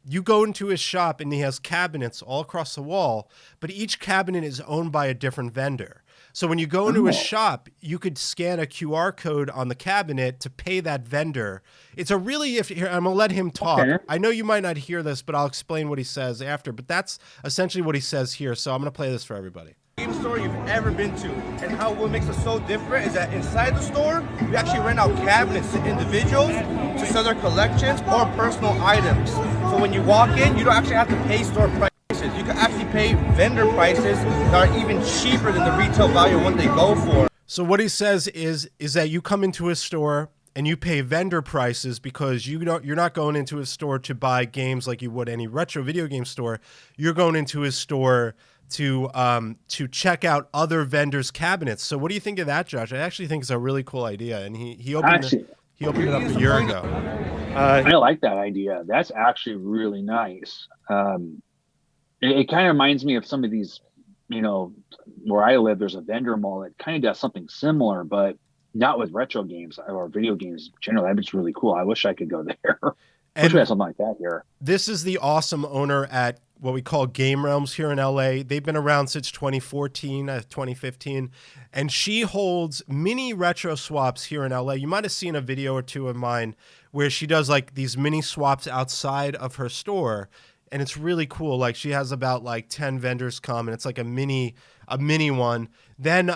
you go into his shop and he has cabinets all across the wall, but each cabinet is owned by a different vendor. So when you go into his shop, you could scan a QR code on the cabinet to pay that vendor. It's a really, I'm going to let him talk. Okay. I know you might not hear this, but I'll explain what he says after. But that's essentially what he says here. So I'm going to play this for everybody. Game store you've ever been to, and what makes it so different is that inside the store, we actually rent out cabinets to individuals to sell their collections or personal items. So when you walk in, you don't actually have to pay store prices. You can actually pay vendor prices that are even cheaper than the retail value of what they go for. So what he says is that you come into his store and you pay vendor prices because you're not going into his store to buy games like you would any retro video game store. You're going into his store to check out other vendors' cabinets. So what do you think of that, Josh? I actually think it's a really cool idea, and he opened it up a year ago. I like that idea. That's actually really nice. It kind of reminds me of some of these, where I live, there's a vendor mall that kind of does something similar, but not with retro games or video games generally. That's really cool. I wish I could go there. I wish we had something like that here. This is the awesome owner at what we call Game Realms here in LA. They've been around since 2014, 2015, and she holds mini retro swaps here in LA. You might have seen a video or two of mine where she does like these mini swaps outside of her store. And it's really cool. Like she has about like 10 vendors come, and it's like a mini one. Then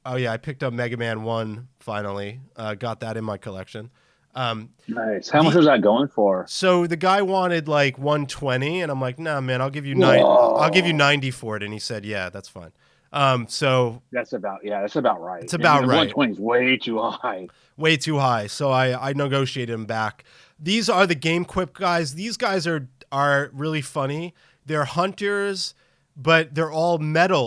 Oh yeah, I picked up Mega Man 1 finally. Got that in my collection. Nice. How much was that going for? So the guy wanted like 120, and I'm like, nah, man, I'll give you Whoa. 90 for it, and he said, yeah, that's fine. So That's about right. it's about right. 120 is way too high. Way too high. So I negotiated him back. These are the Game Quip guys. These guys are really funny. They're hunters, but they're all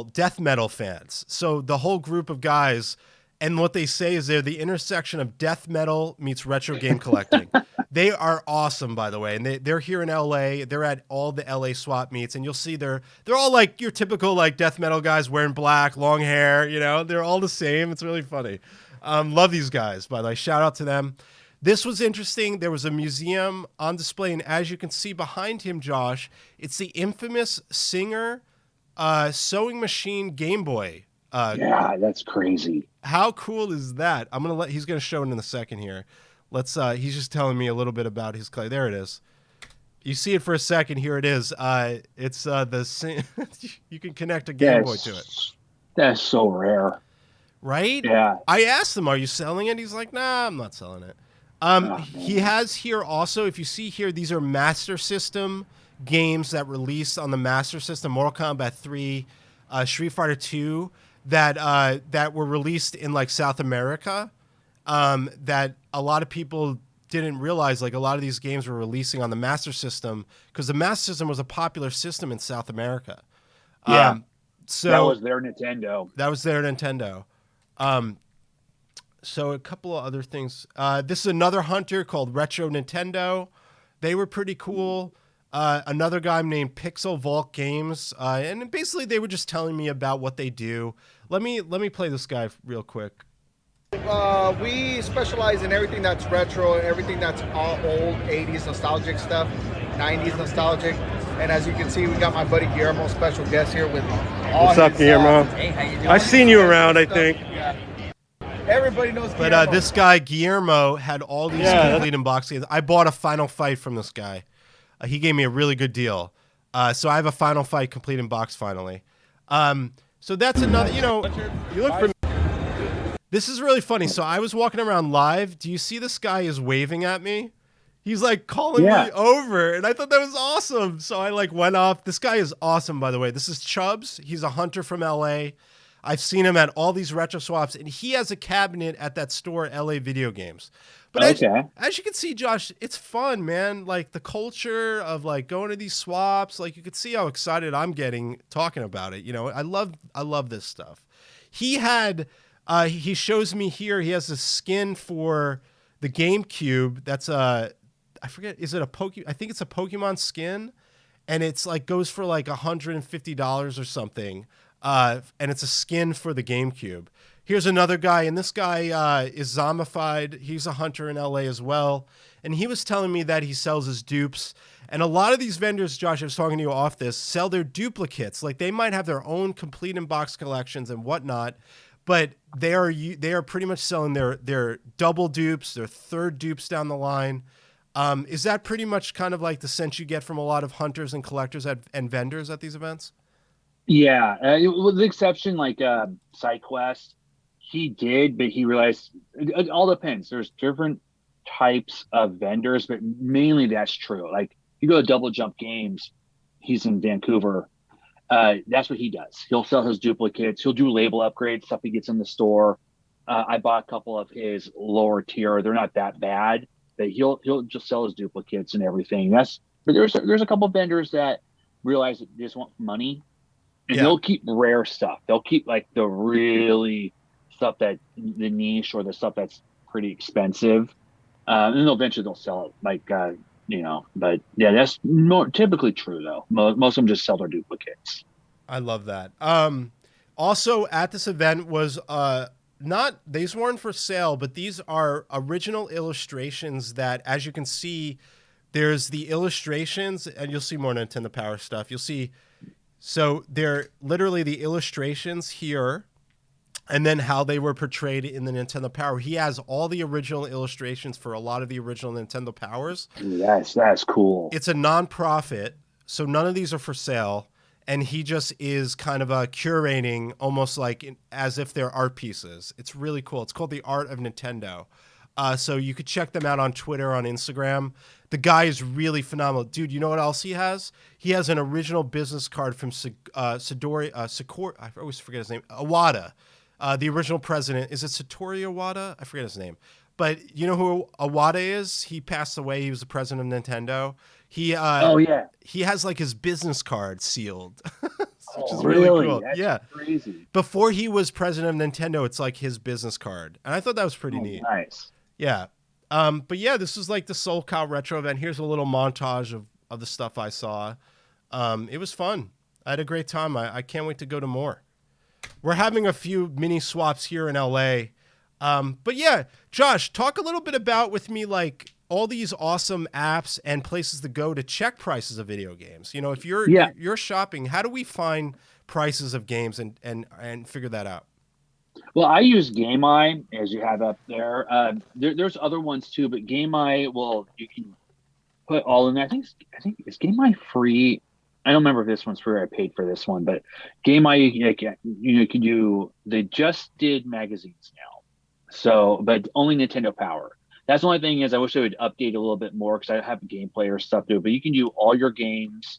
death metal fans. So the whole group of guys, and what they say is they're the intersection of death metal meets retro game collecting. They are awesome, by the way, and they're here in LA. They're at all the LA swap meets, and you'll see they're all like your typical like death metal guys wearing black, long hair. You know, they're all the same. It's really funny. Love these guys, by the way. Shout out to them. This was interesting. There was a museum on display, and as you can see behind him, Josh, it's the infamous Singer sewing machine Game Boy. Yeah, that's crazy. How cool is that? He's gonna show it in a second here. He's just telling me a little bit about his clay. There it is. You see it for a second. Here it is. It's you can connect a Game Boy to it. That's so rare. Right? Yeah. I asked him, are you selling it? He's like, nah, I'm not selling it. He has here also, if you see here, these are Master System games that released on the Master System, Mortal Kombat 3, Street Fighter 2, that were released in like South America, that a lot of people didn't realize. Like a lot of these games were releasing on the Master System because the Master System was a popular system in South America. Yeah. So that was their Nintendo. So a couple of other things. This is another hunter called Retro Nintendo. They were pretty cool. Another guy named Pixel Vault Games, and basically they were just telling me about what they do. Let me play this guy real quick. We specialize in everything that's retro and everything that's all old 80s nostalgic stuff, 90s nostalgic. And as you can see, we got my buddy Guillermo, special guest here with all What's up, Guillermo? Hey, how you doing? I've seen you around, I think. Yeah. Everybody knows Guillermo. But this guy, Guillermo, had all these complete in box games. I bought a Final Fight from this guy. He gave me a really good deal. So I have a Final Fight complete in box finally. So that's another, you look for. This is really funny. So I was walking around live. Do you see this guy is waving at me? He's like calling me over, and I thought that was awesome. So I like went off. This guy is awesome, by the way. This is Chubbs. He's a hunter from LA. I've seen him at all these retro swaps, and he has a cabinet at that store, LA Video Games. But as you can see, Josh, it's fun, man. Like the culture of like going to these swaps, like you could see how excited I'm getting talking about it. I love this stuff. He had, he shows me here, he has a skin for the GameCube. That's I forget, is it a I think it's a Pokemon skin, and it's like goes for like $150 or something. And it's a skin for the GameCube. Here's another guy, and this guy is Zombified. He's a hunter in LA as well. And he was telling me that he sells his dupes. And a lot of these vendors, Josh, I was talking to you off this, sell their duplicates. Like they might have their own complete in-box collections and whatnot, but they are pretty much selling their double dupes, their third dupes down the line. Is that pretty much kind of like the sense you get from a lot of hunters and collectors and vendors at these events? Yeah, with the exception like SideQuest, he did, but he realized it all depends. There's different types of vendors, but mainly that's true. Like you go to Double Jump Games, he's in Vancouver. That's what he does. He'll sell his duplicates. He'll do label upgrades, stuff he gets in the store. I bought a couple of his lower tier. They're not that bad, but he'll just sell his duplicates and everything. But there's a couple of vendors that realize that they just want money. And they'll keep rare stuff. They'll keep like the really stuff that the niche or the stuff that's pretty expensive. And then eventually they'll sell it like, but yeah, that's more typically true though. Most of them just sell their duplicates. I love that. Also at this event was, these weren't for sale, but these are original illustrations that, as you can see, there's the illustrations, and you'll see more Nintendo Power stuff. You'll see. So they're literally the illustrations here, and then how they were portrayed in the Nintendo Power. He has all the original illustrations for a lot of the original Nintendo Powers. That's cool. It's a non-profit, so none of these are for sale. and he just is kind of curating almost like as if they're art pieces. It's really cool. It's called The Art of Nintendo. So you could check them out on Twitter, on Instagram. The guy is really phenomenal. Dude, you know what else he has? He has an original business card from Sidori, I always forget his name, Iwata. The original president. Is it Satoru Iwata? I forget his name. But you know who Iwata is? He passed away. He was the president of Nintendo. He he has like his business card sealed, which is really cool. That's crazy. Before he was president of Nintendo, it's like his business card, and I thought that was pretty neat. Nice. Yeah. But yeah, this is like the SoCal Retro event. Here's a little montage of the stuff I saw. It was fun. I had a great time. I can't wait to go to more. We're having a few mini swaps here in LA. But yeah, Josh, talk a little bit about with me, like all these awesome apps and places to go to check prices of video games. You know, if you're shopping, how do we find prices of games and figure that out? Well, I use GameEye, as you have up there. There's other ones too, but GameEye, well, you can put all in there. I think is GameEye free. I don't remember if this one's free or I paid for this one, but GameEye, you can do. They just did magazines now, so but only Nintendo Power. That's the only thing is I wish they would update a little bit more because I have gameplay or stuff too. But you can do all your games,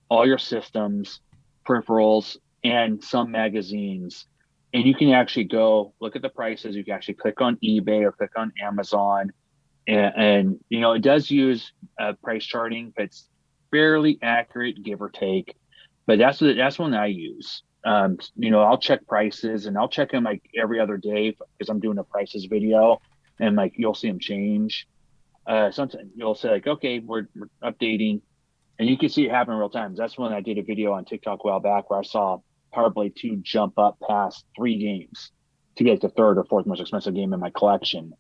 all your systems, peripherals, and some magazines. And you can actually go look at the prices. You can actually click on eBay or click on Amazon. And you know, it does use price charting, but it's fairly accurate, give or take. But that's one that I use. You know, I'll check prices and I'll check them like every other day because I'm doing a prices video and like you'll see them change. Sometimes you'll say like, okay, we're updating. And you can see it happen in real time. That's when I did a video on TikTok a while back where I saw Power Play 2 jump up past 3 games to get the third or fourth most expensive game in my collection.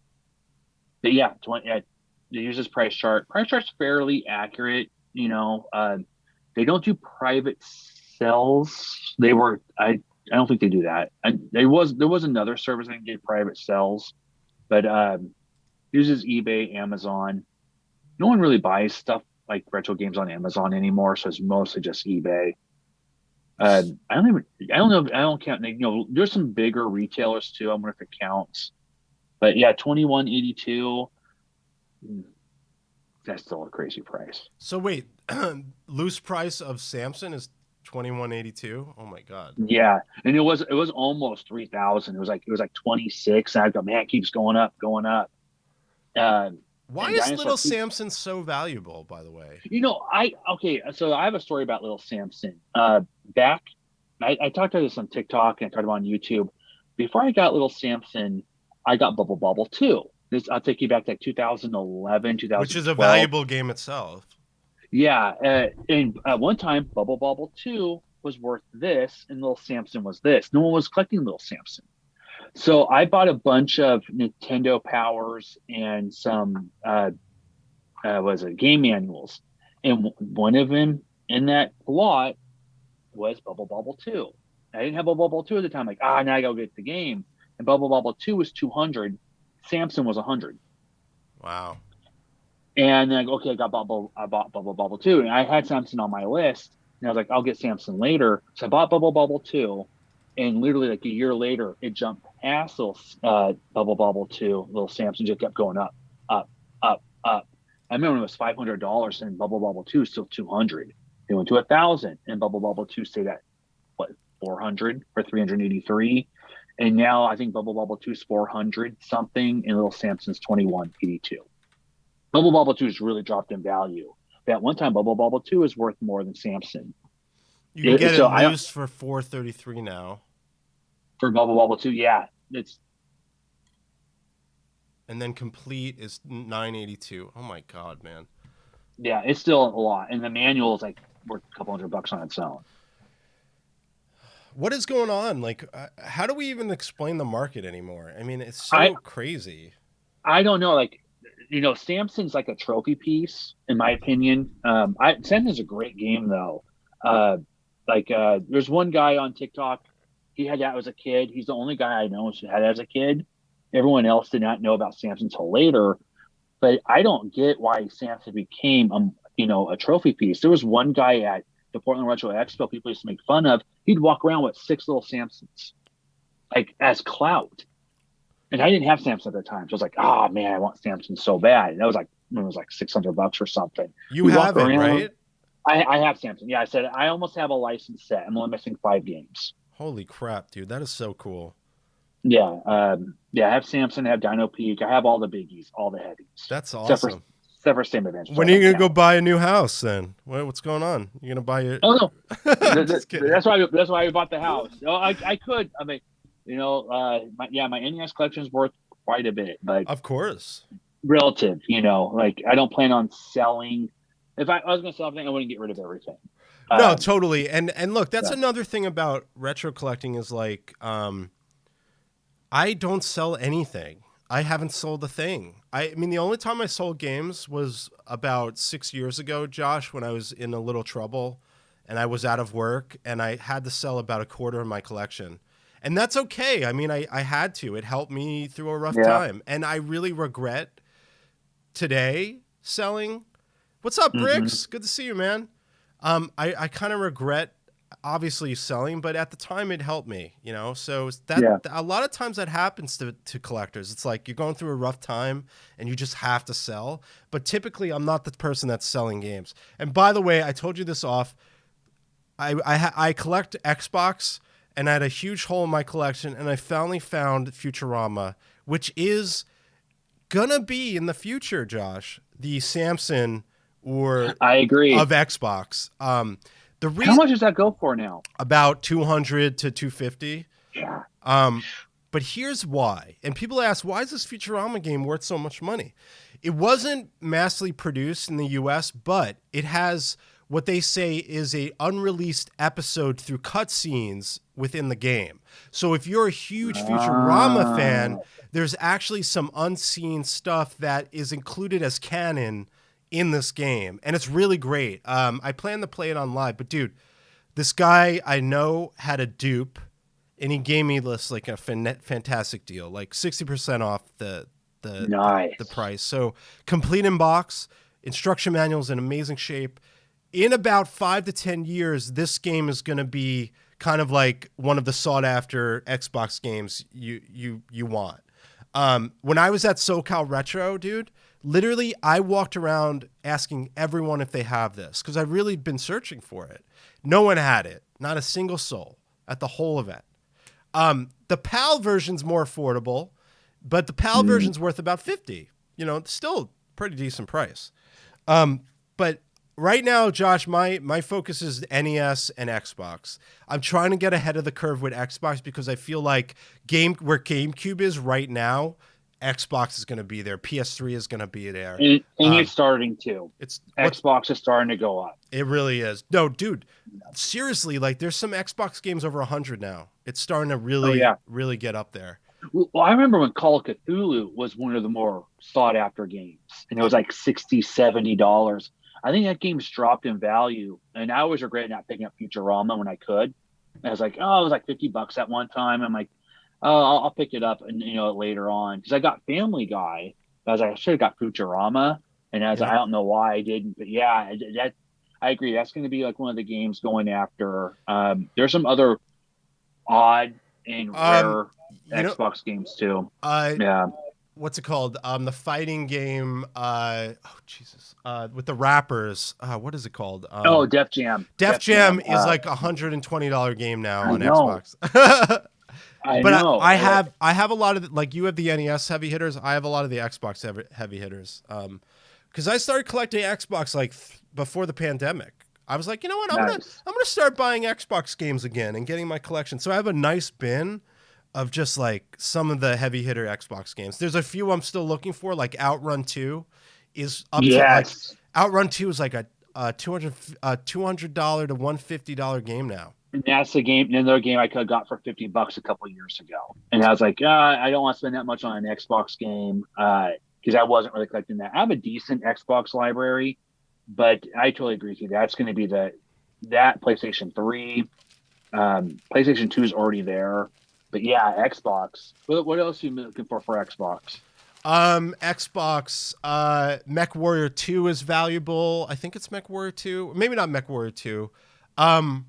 But yeah, it uses price chart. Price chart's fairly accurate. You know, they don't do private sales. I don't think they do that. There was another service that did private sales, but uses eBay, Amazon. No one really buys stuff like retro games on Amazon anymore, so it's mostly just eBay. I don't count. You know, there's some bigger retailers too. I wonder if it counts, but yeah, $21.82. That's still a crazy price. So wait, loose price of Samson is $21.82. Oh my god. Yeah, and it was almost 3,000. It was like 26. And I go, man, it keeps going up. Why is Little Samson so valuable, by the way? You know, so I have a story about Little Samson. Back, I talked about this on TikTok and I talked about on YouTube. Before I got Little Samson, I got Bubble Bobble 2. I'll take you back to like 2011, 2012. Which is a valuable game itself. Yeah, and at one time, Bubble Bobble 2 was worth this, and Little Samson was this. No one was collecting Little Samson. So I bought a bunch of Nintendo Powers and some game manuals, and one of them in that lot was Bubble Bobble 2. I didn't have Bubble Bobble 2 at the time. Like, now I gotta get the game. And Bubble Bobble 2 was 200. Samson was 100. Wow. And then okay, I bought Bubble Bobble 2, and I had Samson on my list, and I was like, I'll get Samson later. So I bought Bubble Bobble 2. And literally like a year later, it jumped past Little Bubble Bobble 2. Little Samson just kept going up, up, up, up. I remember when it was $500 and Bubble Bobble 2 is still 200. They went to 1,000 and Bubble Bobble 2 stayed at 400 or 383. And now I think Bubble Bobble 2 is 400 something and Little Samson's 2182. Bubble Bobble 2 has really dropped in value. But at one time, Bubble Bobble 2 is worth more than Samson. You can get it loose for $433 now. For Bubble Bobble 2, yeah. And then complete is $982. Oh my god, man. Yeah, it's still a lot. And the manual is like worth a couple $100 on its own. What is going on? Like, how do we even explain the market anymore? I mean, it's so crazy. I don't know. Like, you know, Samson's like a trophy piece, in my opinion. Samson's a great game, though. There's one guy on TikTok. He had that as a kid. He's the only guy I know who had it as a kid. Everyone else did not know about Samson until later. But I don't get why Samson became, a trophy piece. There was one guy at the Portland Retro Expo, people used to make fun of. He'd walk around with 6 little Samsons, like as clout. And I didn't have Samsung at the time, so I was like, "Oh man, I want Samsung so bad." And it was like $600 or something. You have it, right? I have Samsung. Yeah, I said I almost have a licensed set. I'm only missing 5 games. Holy crap, dude! That is so cool. Yeah, I have Samsung. I have Dino Peak. I have all the biggies, all the heavies. That's awesome. Except for Same Adventure. When are you gonna go buy a new house then? What's going on? You gonna buy your? Oh no, Just kidding. that's why I bought the house. No, I could. I mean, my NES collection is worth quite a bit, but of course, relative. Like I don't plan on selling. If I was going to sell something, I wouldn't get rid of everything. No, totally. And look, that's another thing about retro collecting is like, I don't sell anything. I haven't sold a thing. I mean, the only time I sold games was about 6 years ago, Josh, when I was in a little trouble and I was out of work and I had to sell about a quarter of my collection. And that's okay. I mean, I had to. It helped me through a rough time. And I really regret today selling. What's up, Bricks? Good to see you, man. I kind of regret obviously selling, but at the time it helped me, so a lot of times that happens to collectors. It's like you're going through a rough time and you just have to sell. But typically I'm not the person that's selling games. And by the way, I told you this off. I collect Xbox, and I had a huge hole in my collection, and I finally found Futurama, which is gonna be in the future, Josh, the Samson I agree of Xbox. How much does that go for now? About $200 to $250. Yeah. But here's why. And people ask, why is this Futurama game worth so much money? It wasn't massively produced in the US, but it has what they say is a unreleased episode through cutscenes within the game. So if you're a huge Futurama fan, there's actually some unseen stuff that is included as canon in this game, and it's really great. I plan to play it on live, but dude, this guy I know had a dupe, and he gave me this like a fantastic deal, like 60% off the price. So complete in box, instruction manuals in amazing shape. In about 5 to 10 years, this game is going to be kind of like one of the sought after Xbox games you want. When I was at SoCal Retro, dude, literally I walked around asking everyone if they have this because I've really been searching for it. No one had it. Not a single soul at the whole event. The PAL version's more affordable, but the PAL version's worth about $50. It's still pretty decent price. But right now, Josh, my focus is NES and Xbox. I'm trying to get ahead of the curve with Xbox because I feel like where GameCube is right now, Xbox is going to be there. PS3 is going to be there. And it's starting to. Xbox is starting to go up. It really is. No, dude, seriously, like there's some Xbox games over 100 now. It's starting to really get up there. Well, I remember when Call of Cthulhu was one of the more sought after games, and it was like $60, $70. I think that game's dropped in value, and I always regret not picking up Futurama when I could. And I was like, it was like $50 at one time. I'm like, I'll pick it up and later on because I got Family Guy. I was like, I should have got Futurama, and I was like, I don't know why I didn't, but yeah, I agree. That's going to be like one of the games going after. There's some other odd and rare Xbox games too. What's it called? The fighting game. With the rappers. What is it called? Def Jam. Def Jam is like $120 game now on Xbox. I have a lot of like you have the NES heavy hitters. I have a lot of the Xbox heavy hitters. Because I started collecting Xbox like before the pandemic. I was like, you know what? I'm gonna start buying Xbox games again and getting my collection. So I have a nice bin of just like some of the heavy hitter Xbox games. There's a few I'm still looking for, like Outrun 2 is up to like Outrun 2 is like a $200 to $150 game now. And that's another game I could have got for $50 a couple of years ago. And I was like, I don't want to spend that much on an Xbox game because I wasn't really collecting that. I have a decent Xbox library, but I totally agree with you. That's going to be that PlayStation 3. PlayStation 2 is already there. But yeah, Xbox. What else are you looking for Xbox? Xbox, Mech Warrior 2 is valuable. I think it's Mech Warrior 2. Maybe not Mech Warrior 2. I'll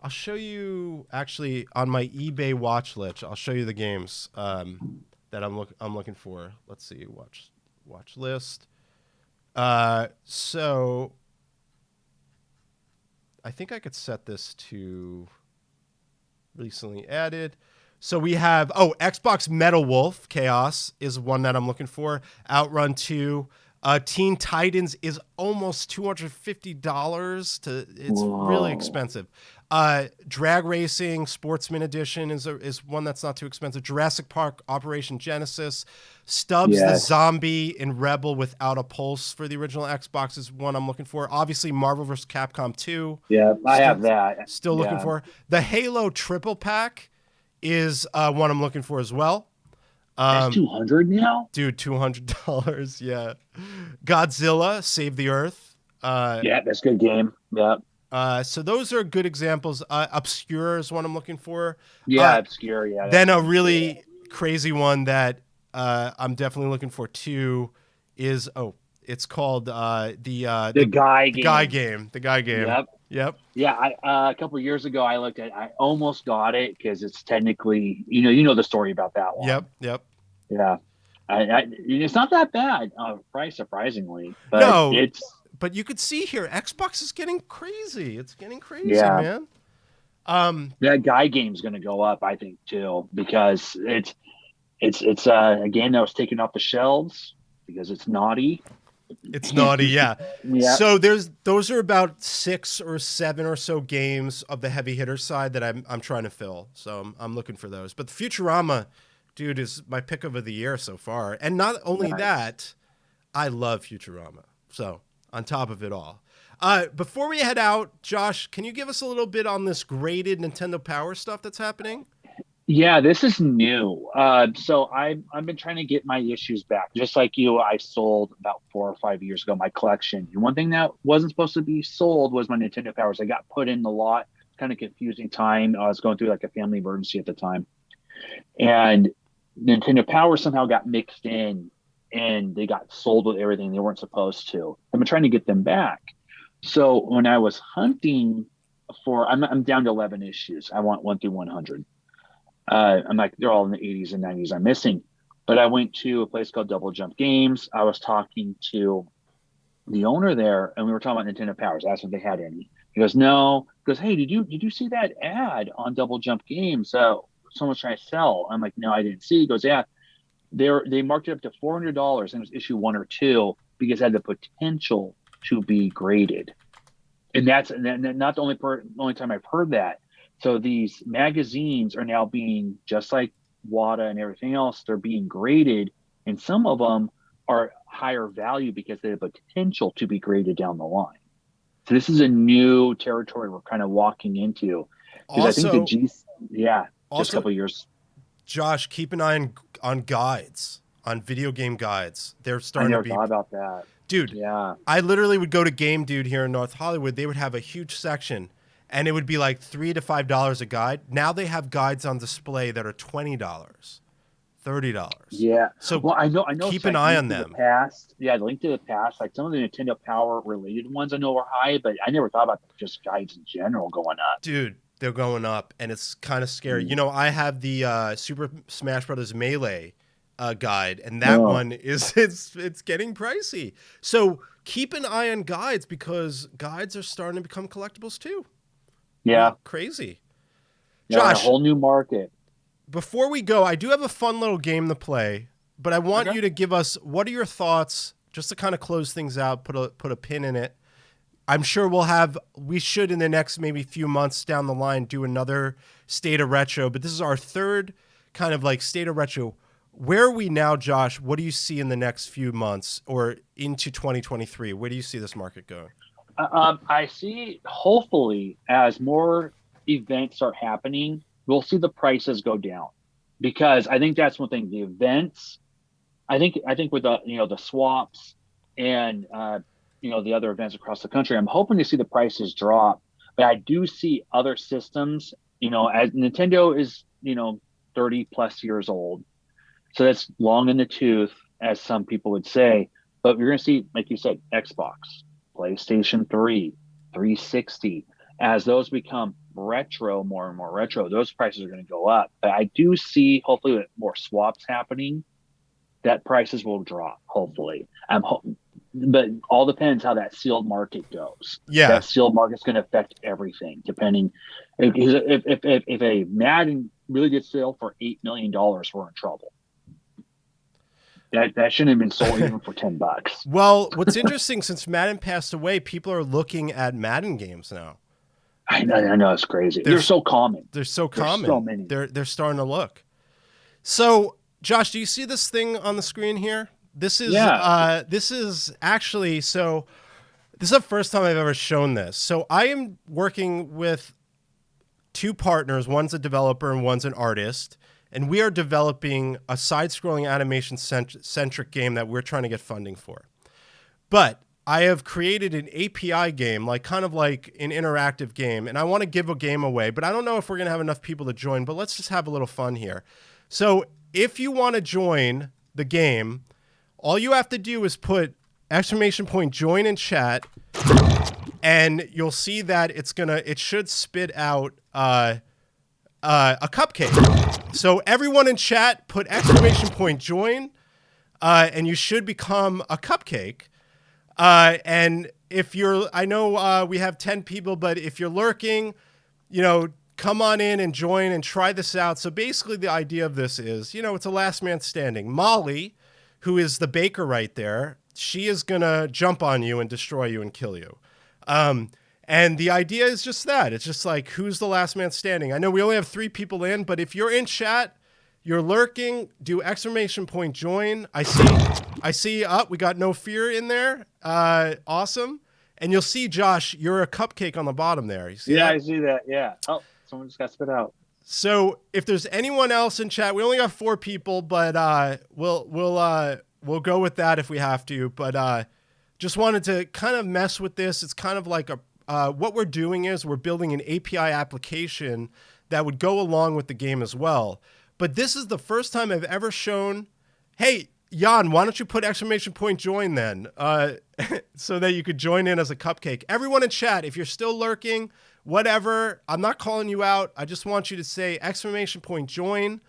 show you actually on my eBay watch list. I'll show you the games that I'm looking for. Let's see, watch list. So I think I could set this to recently added. So we have Xbox Metal Wolf Chaos is one that I'm looking for. Outrun 2. Teen Titans is almost $250. It's really expensive. Drag Racing Sportsman Edition is one that's not too expensive. Jurassic Park Operation Genesis. Stubbs the Zombie in Rebel Without a Pulse for the original Xbox is one I'm looking for. Obviously Marvel vs. Capcom 2. Yeah, I have that. Still looking for. The Halo Triple Pack is one I'm looking for as well. That's $200 now? Dude, $200. Yeah. Godzilla, Save the Earth. Yeah, that's a good game. Yeah. So those are good examples. Obscure is one I'm looking for. Yeah, Obscure. Yeah. Then a really crazy one that I'm definitely looking for too is it's called the Guy Game. The Guy Game. Yep. Yeah. A couple of years ago, I almost got it because it's technically, you know the story about that one. Yep. Yeah. It's not that bad, price surprisingly. But no, but you could see here, Xbox is getting crazy. It's getting crazy, man. That Guy Game's going to go up, I think, too, because it's a game that was taken off the shelves because it's naughty. It's naughty, yeah. Yeah. So those are about 6 or 7 or so games of the heavy hitter side that I'm trying to fill. So I'm looking for those. But the Futurama, dude, is my pick of the year so far. And not only that, I love Futurama. So on top of it all. Before we head out, Josh, can you give us a little bit on this graded Nintendo Power stuff that's happening? Yeah, this is new. So I've been trying to get my issues back. Just like you, I sold about 4 or 5 years ago my collection. And one thing that wasn't supposed to be sold was my Nintendo Powers. I got put in the lot. Kind of confusing time. I was going through like a family emergency at the time. And Nintendo Power somehow got mixed in and they got sold with everything they weren't supposed to. I've been trying to get them back. So when I was hunting I'm down to 11 issues. I want 1 through 100. I'm like, they're all in the 80s and 90s I'm missing. But I went to a place called Double Jump Games. I was talking to the owner there, and we were talking about Nintendo Powers. I asked if they had any. He goes, no. He goes, hey, did you see that ad on Double Jump Games? Someone's trying to sell. I'm like, no, I didn't see. He goes, yeah. They marked it up to $400, and it was issue 1 or 2 because it had the potential to be graded. And that's not the only time I've heard that. So these magazines are now being, just like WATA and everything else, they're being graded, and some of them are higher value because they have potential to be graded down the line. So this is a new territory we're kind of walking into. Because I think just a couple of years. Josh, keep an eye on guides, on video game guides. They're starting to be. I never thought about that. Dude, yeah. I literally would go to Game Dude here in North Hollywood. They would have a huge section. And it would be like $3 to $5 a guide. Now they have guides on display that are $20, $30. Yeah. So well, I know. Keep an eye on them. The Link to the Past, like some of the Nintendo Power related ones, I know are high, but I never thought about just guides in general going up. Dude, they're going up, and it's kind of scary. You know, I have the Super Smash Brothers Melee guide, and that one is it's getting pricey. So keep an eye on guides because guides are starting to become collectibles too. Yeah. Crazy. Yeah, Josh, a whole new market. Before we go, I do have a fun little game to play, but I want you to give us, what are your thoughts, just to kind of close things out, put a pin in it. I'm sure we should in the next maybe few months down the line do another State of Retro, but this is our third kind of like State of Retro. Where are we now, Josh? What do you see in the next few months or into 2023? Where do you see this market going? I see, hopefully, as more events start happening, we'll see the prices go down, because I think that's one thing. The events, I think with the swaps and the other events across the country, I'm hoping to see the prices drop. But I do see other systems. As Nintendo is 30 plus years old, so that's long in the tooth, as some people would say. But we're going to see, like you said, Xbox, PlayStation 3, 360, as those become retro, more and more retro, those prices are going to go up. But I do see, hopefully, with more swaps happening, that prices will drop. Hopefully, but all depends how that sealed market goes. Yeah. That sealed market's going to affect everything. Depending, if a Madden really gets sold for $8 million, we're in trouble. That shouldn't have been sold even for $10. Well, what's interesting, since Madden passed away, people are looking at Madden games now. I know it's crazy. They're so common. They're so common. There's so many. They're starting to look. So, Josh, do you see this thing on the screen here? This is this is actually, so this is the first time I've ever shown this. So I am working with two partners. One's a developer and one's an artist. And we are developing a side-scrolling animation-centric game that we're trying to get funding for. But I have created an API game, kind of like an interactive game, and I want to give a game away, but I don't know if we're going to have enough people to join, but let's just have a little fun here. So if you want to join the game, all you have to do is put !join in chat, and you'll see that it should spit out a cupcake. So everyone in chat put !join, and you should become a cupcake. And if you're, I know we have 10 people, but if you're lurking, come on in and join and try this out. So basically the idea of this is, it's a last man standing. Molly, who is the baker right there, she is going to jump on you and destroy you and kill you. And the idea is just that. It's just like, who's the last man standing? I know we only have 3 people in, but if you're in chat, you're lurking, do !join. I see, we got No Fear in there. Awesome. And you'll see, Josh, you're a cupcake on the bottom there. You see that? I see that. Yeah. Oh, someone just got spit out. So if there's anyone else in chat, we only got 4 people, but we'll go with that if we have to. But just wanted to kind of mess with this. It's kind of like what we're doing is we're building an API application that would go along with the game as well. But this is the first time I've ever shown, hey, Jan, why don't you put !join then, so that you could join in as a cupcake. Everyone in chat, if you're still lurking, whatever, I'm not calling you out. I just want you to say !join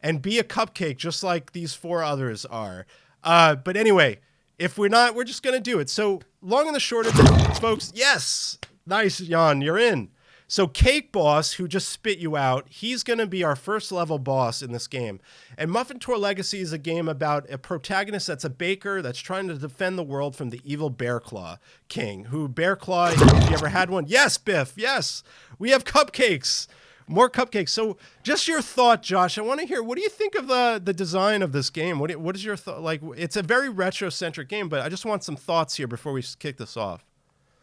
and be a cupcake just like these 4 others are. But anyway, if we're not, we're just going to do it. So long and the short of it, folks, yes, nice, Jan, you're in. So Cake Boss, who just spit you out, he's going to be our first level boss in this game. And Muffin Tour Legacy is a game about a protagonist that's a baker that's trying to defend the world from the evil Bear Claw King, who Bear Claw, if you ever had one, yes, Biff, yes, we have cupcakes, more cupcakes. So just your thought, Josh, I want to hear, what do you think of the design of this game? What is your thought? Like, it's a very retro-centric game, but I just want some thoughts here before we kick this off.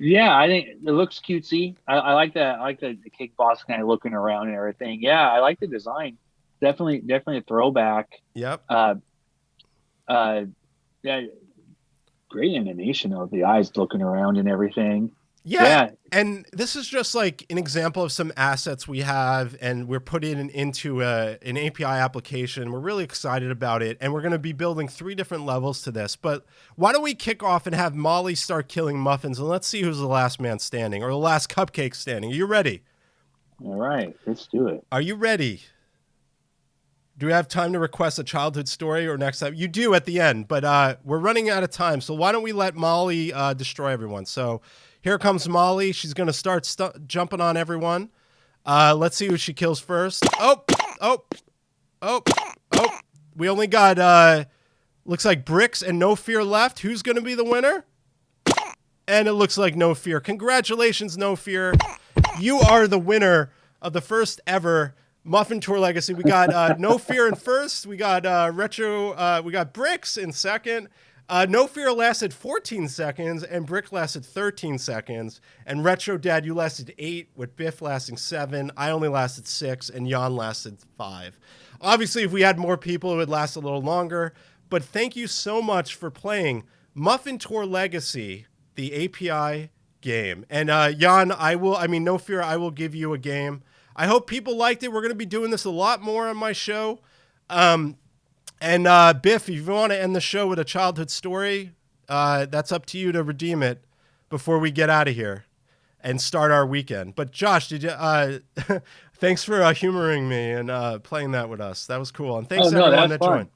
Yeah, I think it looks cutesy. I like that. I like the Cake Boss kind of looking around and everything. Yeah, I like the design. Definitely a throwback. Yep. Yeah, great animation of the eyes looking around and everything. Yeah. And this is just like an example of some assets we have, and we're putting into an API application. We're really excited about it, and we're going to be building 3 different levels to this. But why don't we kick off and have Molly start killing muffins, and let's see who's the last man standing, or the last cupcake standing. Are you ready? All right, let's do it. Are you ready? Do we have time to request a childhood story or next time? You do at the end, but we're running out of time. So why don't we let Molly destroy everyone? So here comes Molly. She's going to start jumping on everyone. Let's see who she kills first. Oh. We only got, looks like Bricks and No Fear left. Who's going to be the winner? And it looks like No Fear. Congratulations, No Fear. You are the winner of the first ever Muffin Tour Legacy. We got No Fear in first. We got we got Bricks in second. No Fear lasted 14 seconds, and Brick lasted 13 seconds. And RetroDad, you lasted 8, with Biff lasting 7. I only lasted 6, and Jan lasted 5. Obviously, if we had more people, it would last a little longer. But thank you so much for playing Muffin Tour Legacy, the API game. And Jan, No Fear, I will give you a game. I hope people liked it. We're going to be doing this a lot more on my show. And Biff, if you want to end the show with a childhood story, that's up to you to redeem it before we get out of here. and start our weekend. But Josh, did you? Thanks for humoring me and playing that with us. That was cool. And thanks everyone that joined.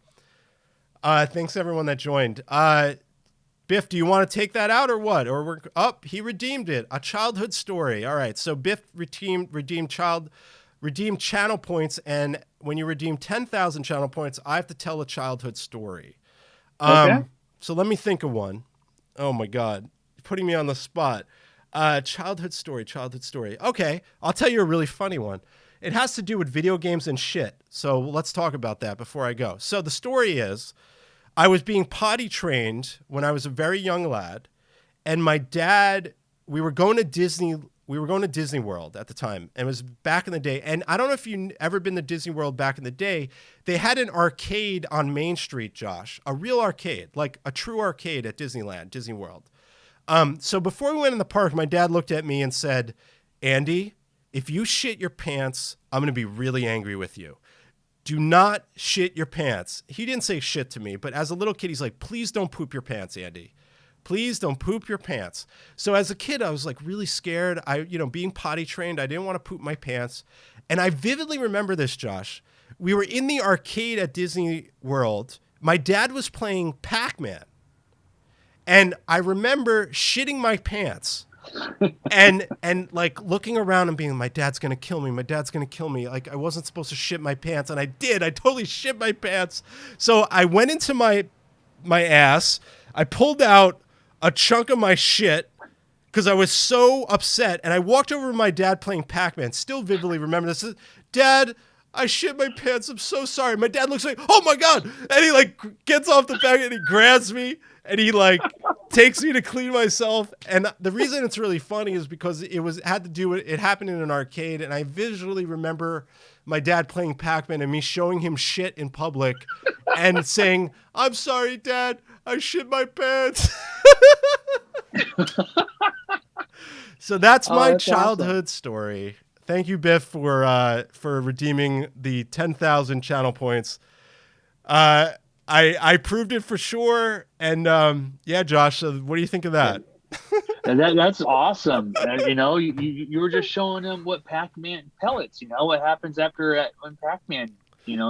Thanks everyone that joined. Biff, do you want to take that out or what? Or we're up? He redeemed it. A childhood story. All right. So Biff redeemed channel points, and when you redeem 10,000 channel points, I have to tell a childhood story. Okay. So let me think of one. Oh my God, you're putting me on the spot. Childhood story. Okay, I'll tell you a really funny one. It has to do with video games and shit. So let's talk about that before I go. So the story is, I was being potty trained when I was a very young lad, and my dad, we were going to Disney World at the time, and it was back in the day. And I don't know if you've ever been to Disney World back in the day. They had an arcade on Main Street, Josh, a real arcade, like a true arcade at Disneyland, Disney World. So before we went in the park, my dad looked at me and said, Andy, if you shit your pants, I'm going to be really angry with you. Do not shit your pants. He didn't say shit to me, but as a little kid, he's like, please don't poop your pants, Andy. Please don't poop your pants. So as a kid, I was like really scared. Being potty trained, I didn't want to poop my pants. And I vividly remember this, Josh. We were in the arcade at Disney World. My dad was playing Pac-Man. And I remember shitting my pants and like looking around and being, my dad's going to kill me. My dad's going to kill me. Like I wasn't supposed to shit my pants. And I did. I totally shit my pants. So I went into my ass. I pulled out a chunk of my shit because I was so upset. And I walked over to my dad playing Pac-Man. Still vividly remember this. Dad, I shit my pants. I'm so sorry. My dad looks like, oh my God. And he like gets off the back and he grabs me and he like takes me to clean myself. And the reason it's really funny is because it happened in an arcade. And I visually remember my dad playing Pac-Man and me showing him shit in public and saying, I'm sorry, Dad, I shit my pants. So that's my childhood story. Thank you, Biff, for redeeming the 10,000 channel points. I proved it for sure. And yeah, Josh, what do you think of that? That's awesome. You were just showing him what Pac-Man pellets, what happens after when Pac-Man,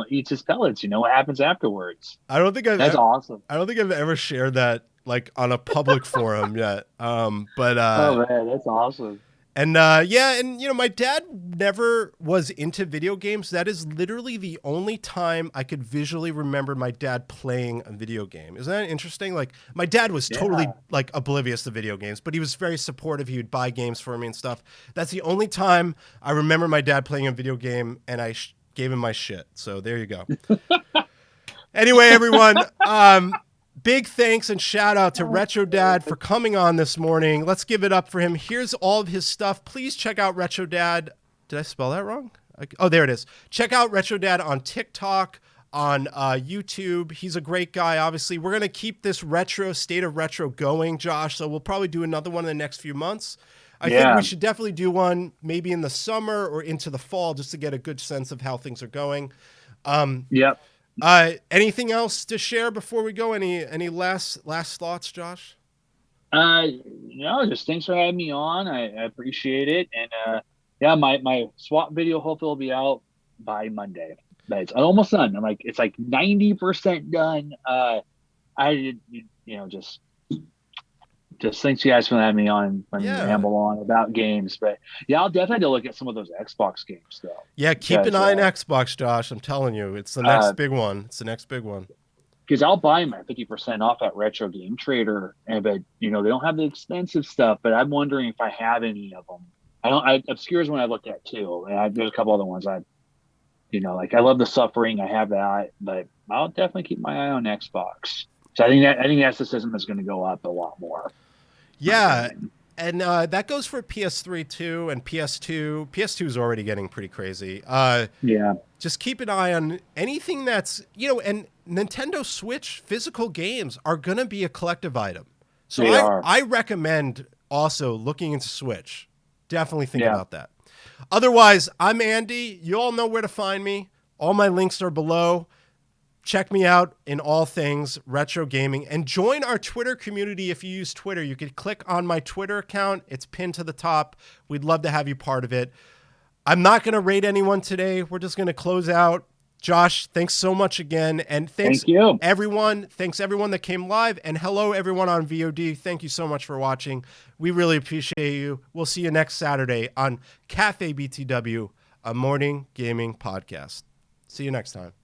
eats his pellets, what happens afterwards. That's awesome. I don't think I've ever shared that like on a public forum yet. Oh man, that's awesome. And my dad never was into video games. That is literally the only time I could visually remember my dad playing a video game. Isn't that interesting? Like my dad was totally like oblivious to video games, but he was very supportive. He would buy games for me and stuff. That's the only time I remember my dad playing a video game, and I gave him my shit. So there you go. Anyway, everyone, big thanks and shout out to RetroDad for coming on this morning. Let's give it up for him. Here's all of his stuff. Please check out RetroDad. Did I spell that wrong? Oh, there it is. Check out RetroDad on TikTok, on YouTube. He's a great guy, obviously. We're going to keep this State of Retro going, Josh, so we'll probably do another one in the next few months. I think we should definitely do one maybe in the summer or into the fall just to get a good sense of how things are going. Yep. Anything else to share before we go? Any last thoughts, Josh? No, just thanks for having me on. I appreciate it. And my swap video hopefully will be out by Monday. But it's almost done. It's like 90% done. Just thanks you guys for having me on and ramble on about games. But yeah, I'll definitely have to look at some of those Xbox games though. Yeah, keep an eye on Xbox, Josh. I'm telling you, it's the next big one. It's the next big one. Because I'll buy them at 50% off at Retro Game Trader, but they don't have the expensive stuff. But I'm wondering if I have any of them. Obscure's one I looked at too, and there's a couple other ones I love the Suffering. I have that, but I'll definitely keep my eye on Xbox. So I think that system is going to go up a lot more. Yeah, and that goes for PS3 too, and PS2. PS2 is already getting pretty crazy. Just keep an eye on anything that's and Nintendo Switch physical games are going to be a collective item. So I recommend also looking into Switch. Definitely think about that. Otherwise, I'm Andy. You all know where to find me. All my links are below. check me out in all things retro gaming and join our Twitter community. If you use Twitter, you can click on my Twitter account. It's pinned to the top. We'd love to have you part of it. I'm not going to rate anyone today. We're just going to close out. Josh, thanks so much again. And thank you, everyone. Thanks everyone that came live. And hello, everyone on VOD. Thank you so much for watching. We really appreciate you. We'll see you next Saturday on Cafe BTW, a morning gaming podcast. See you next time.